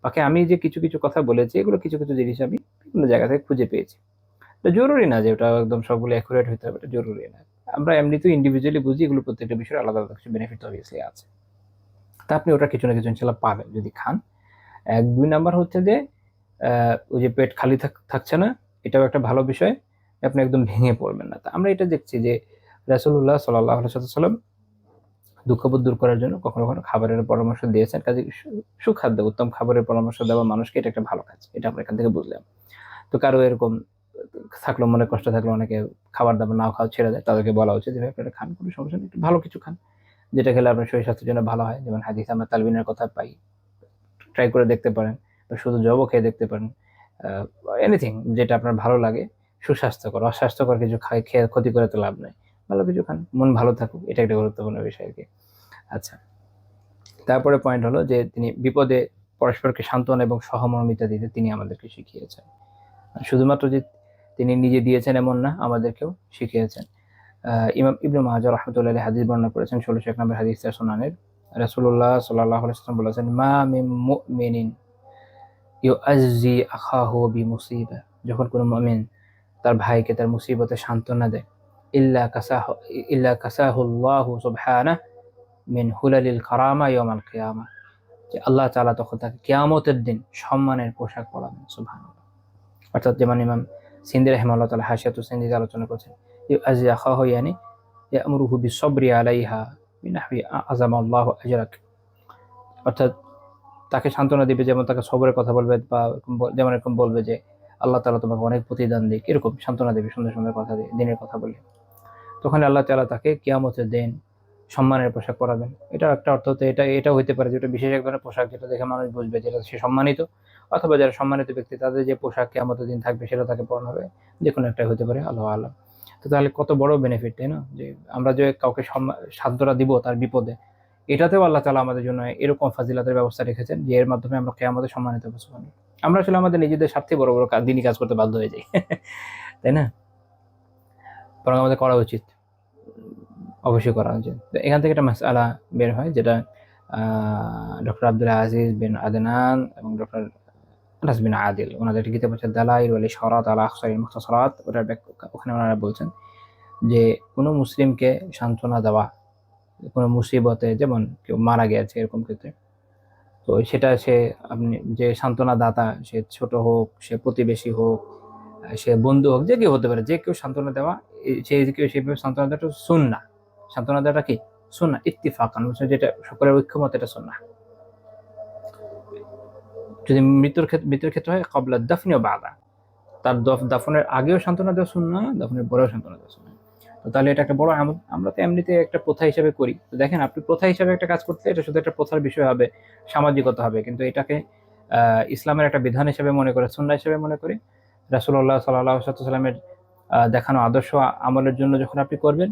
বাকি আমি যে কিছু কিছু কথা বলেছি এগুলো কিছু কিছু জিনিস আমি বিভিন্ন জায়গা থেকে খুঁজে পেয়েছি। তো জরুরি না যে ওটা একদম সবগুলো অ্যাকুরেট হতে হবে, এটা জরুরি না। আমরা এমনিতেও ইন্ডিভিজুয়ালি বুঝি, এগুলো প্রত্যেকটা বিষয়ে আলাদা আলাদা কিছু বেনিফিট অবভিয়াসলি আছে। তা আপনি ওটা কিছু না কিছু ইনশাল্লাহ পাবেন যদি খান। এক দুই নাম্বার হচ্ছে যে ওই যে পেট খালি থাকছে না, এটাও একটা ভালো বিষয়, আপনি একদম ভেঙে পড়বেন না। তা আমরা এটা দেখছি যে রাসূলুল্লাহ সাল্লাল্লাহু আলাইহি ওয়াসাল্লাম দুঃখবোধ দূর করার জন্য কখনো কখনো খাবারের পরামর্শ দিয়েছেন। কাজে সুখাদ্য উত্তম খাবারের পরামর্শ দেওয়া মানুষকে এটা একটা ভালো কাজ, এটা আমরা এখান থেকে বুঝলাম। তো কারো এরকম থাকলো, মনে কষ্ট থাকলো, অনেকে খাবার দাবার নাও খাওয়া ছেড়ে দেয়, তাদেরকে বলা উচিত যে ভাই আপনারা খান, কোনো সমস্যা নেই, একটু ভালো কিছু খান, যেটা খেলে আপনার শরীর স্বাস্থ্যের জন্য ভালো হয়। যেমন হাদিসে আমরা তালবিনের কথা পাই, ট্রাই করে দেখতে পারেন, বা শুধু জবও খেয়ে দেখতে পারেন, এনিথিং যেটা আপনার ভালো লাগে, সুস্বাস্থ্যকর। অস্বাস্থ্যকর কিছু খেয়ে ক্ষতি করে তো লাভ নাই, ভালো কিছু খান, মন ভালো থাকুক, এটা একটা গুরুত্বপূর্ণ বিষয় আর কি। আচ্ছা, তারপরে পয়েন্ট হলো যে তিনি বিপদে পরস্পরকে সান্ত্বনা এবং সহমর্মিতা দিতে তিনি আমাদেরকে শিখিয়েছেন। শুধুমাত্র যে তিনি নিজে দিয়েছেন এমন না, আমাদেরকেও শিখিয়েছেন। ইমাম ইবনে মাজাহ রাহমাতুল্লাহি আলাইহি হাদিস বর্ণনা করেছেন 1601 নম্বর হাদিস সুনানের। রাসূলুল্লাহ সাল্লাল্লাহু আলাইহি ওয়াসাল্লাম বলেছেন, মা মিন মুমিনিন ইউআজ্জি আখাহু বিমুসিবা, যখন কোনো মুমিন তার ভাইকে তার মুসিবতে সান্ত্বনা দেয়, ইল্লা কাসাহু আল্লাহু সুবহানাহু মিন হুলালিল কারামা ইয়াউমাল কিয়ামাহ, যে আল্লাহ তাআলা তখন তাকে কিয়ামতের দিন সম্মানের পোশাক পরাবেন। সুবহানাল্লাহ। অর্থাৎ যেমন ইমাম সিন্দি রাহিমাহুল্লাহ তাআলা হাশিয়াতুস সিন্দিতে আলোচনা করেছেন, ইউআজ্জি আখাহু ইয়ানি ইয়ামুরুহু বিসবরি আলাইহা বিনাহবি আযামাল্লাহু আজরাক, অর্থাৎ তাকে সান্ত্বনা দিবে, যেমন তাকে সবরের কথা বলবে, বা যেমন এরকম বলবে যে আল্লাহ তাআলা তোমাকে অনেক প্রতিদান দিক, এরকম সান্ত্বনা দেবে সুন্দর সুন্দর কথা দিয়ে, দিনের কথা বলে। তখন আল্লাহ তাআলা তাকে কিয়ামতের দিন সম্মানের পোশাক পরাবেন। এটা একটা অর্থ হতে এটা হইতে পারে যেটা বিশেষ এক ধরনের পোশাক, যেটা দেখে মানুষ বুঝবে যেটা সে সম্মানিত, অথবা যারা সম্মানিত ব্যক্তি তাদের যে পোশাক কিয়ামতের দিন থাকবে সেটা তাকে পরানো হবে, যে কোনো একটা হতে পারে, আল্লাহু আলাম। তো তাহলে কত বড় বেনিফিট, তাই না? যে আমরা যে কাউকে সান্ত্বনা দিব তার বিপদে, এটাতেও আল্লাহ তাআলা আমাদের জন্য এরকম ফাজিলাতের ব্যবস্থা রেখেছেন যে এর মাধ্যমে আমরা কিয়ামতে সম্মানিত হবো। সুবহানাল্লাহ। আমরা আসলে আমাদের নিজেদের স্বার্থে বড় বড় দিনই কাজ করতে বাধ্য হয়ে যাই তাই না? বরং আমাদের করা উচিত, অবশ্যই করা উচিত। তো এখান থেকে একটা মাসআলা বের হয়, যেটা ডক্টর আব্দুল আজিজ বিন আদনান এবং ডক্টর আনাস বিন আদিল ওনাদের একটা কিতাব হচ্ছে দালাইল ওয়াল ইশারাত আলা আখসারিল মুখতাসারাত, ওটার ওখানে ওনারা বলছেন যে কোনো মুসলিমকে সান্ত্বনা দেওয়া কোনো মুসিবতে, যেমন কেউ মারা গেছে এরকম ক্ষেত্রে, তো সেটা সে আপনি যে সান্ত্বনা দাতা, সে ছোট হোক, সে প্রতিবেশী হোক, সে বন্ধু হোক, যে কেউ হতে পারে, যে কেউ সান্ত্বনা দেওয়া, সে কেউ সেইভাবে সান্ত্বনা দেওয়াটা সুন্নাহ। সান্ত্বনা দেওয়াটা কি সুন্নাহ ইত্তিফাকান, যেটা সকলের ঐক্যমত, এটা সুন্নাহ। যদি মৃত্যুর ক্ষেত্রে হয় ক্বাবলা দাফনি ওয়া বা'দা, তার দাফনের আগেও সান্ত্বনা দেওয়া সুন্নাহ, দাফনের পরেও সান্ত্বনা দেওয়া সুন্নাহ। তো তাহলে এটা একটা বড় আমল, আমরা তো এমনিতে একটা প্রথা হিসেবে করি। তো দেখেন, আপনি প্রথা হিসেবে একটা কাজ করতে, এটা শুধু একটা প্রথার বিষয় হবে, সামাজিকতা হবে, কিন্তু এটাকে ইসলামের একটা বিধান হিসেবে মনে করে, সুন্নাহ হিসেবে মনে করি। রাসূলুল্লাহ সাল্লাল্লাহু আলাইহি ওয়াসাল্লামের দেখানো আদর্শ আমলের জন্য যখন আপনি করবেন,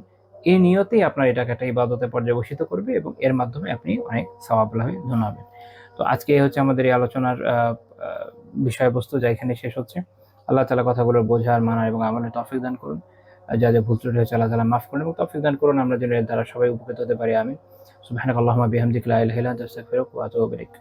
এই নিয়তেই আপনার এটাকে একটা ইবাদতে পর্যবসিত করবে, এবং এর মাধ্যমে আপনি অনেক সওয়াব লাভে ধন্য হবেন। তো আজকে এই হচ্ছে আমাদের এই আলোচনার বিষয়বস্তু, যা এখানে শেষ হচ্ছে। আল্লাহ তাআলা কথাগুলো বোঝার, মানার এবং আমলের তৌফিক দান করুন। যা যা ভুল ত্রুটি হয়েছে আল্লাহ তাআলা মাফ করুন এবং তৌফিক দান করুন, আমরা যেন এর দ্বারা সবাই উপকৃত হতে পারি। আমিন। সুবহানাকাল্লাহুম্মা বিহামদিকা লা ইলাহা ইল্লা আনতা আস্তাগফিরুকা ওয়া আতুবু ইলাইক।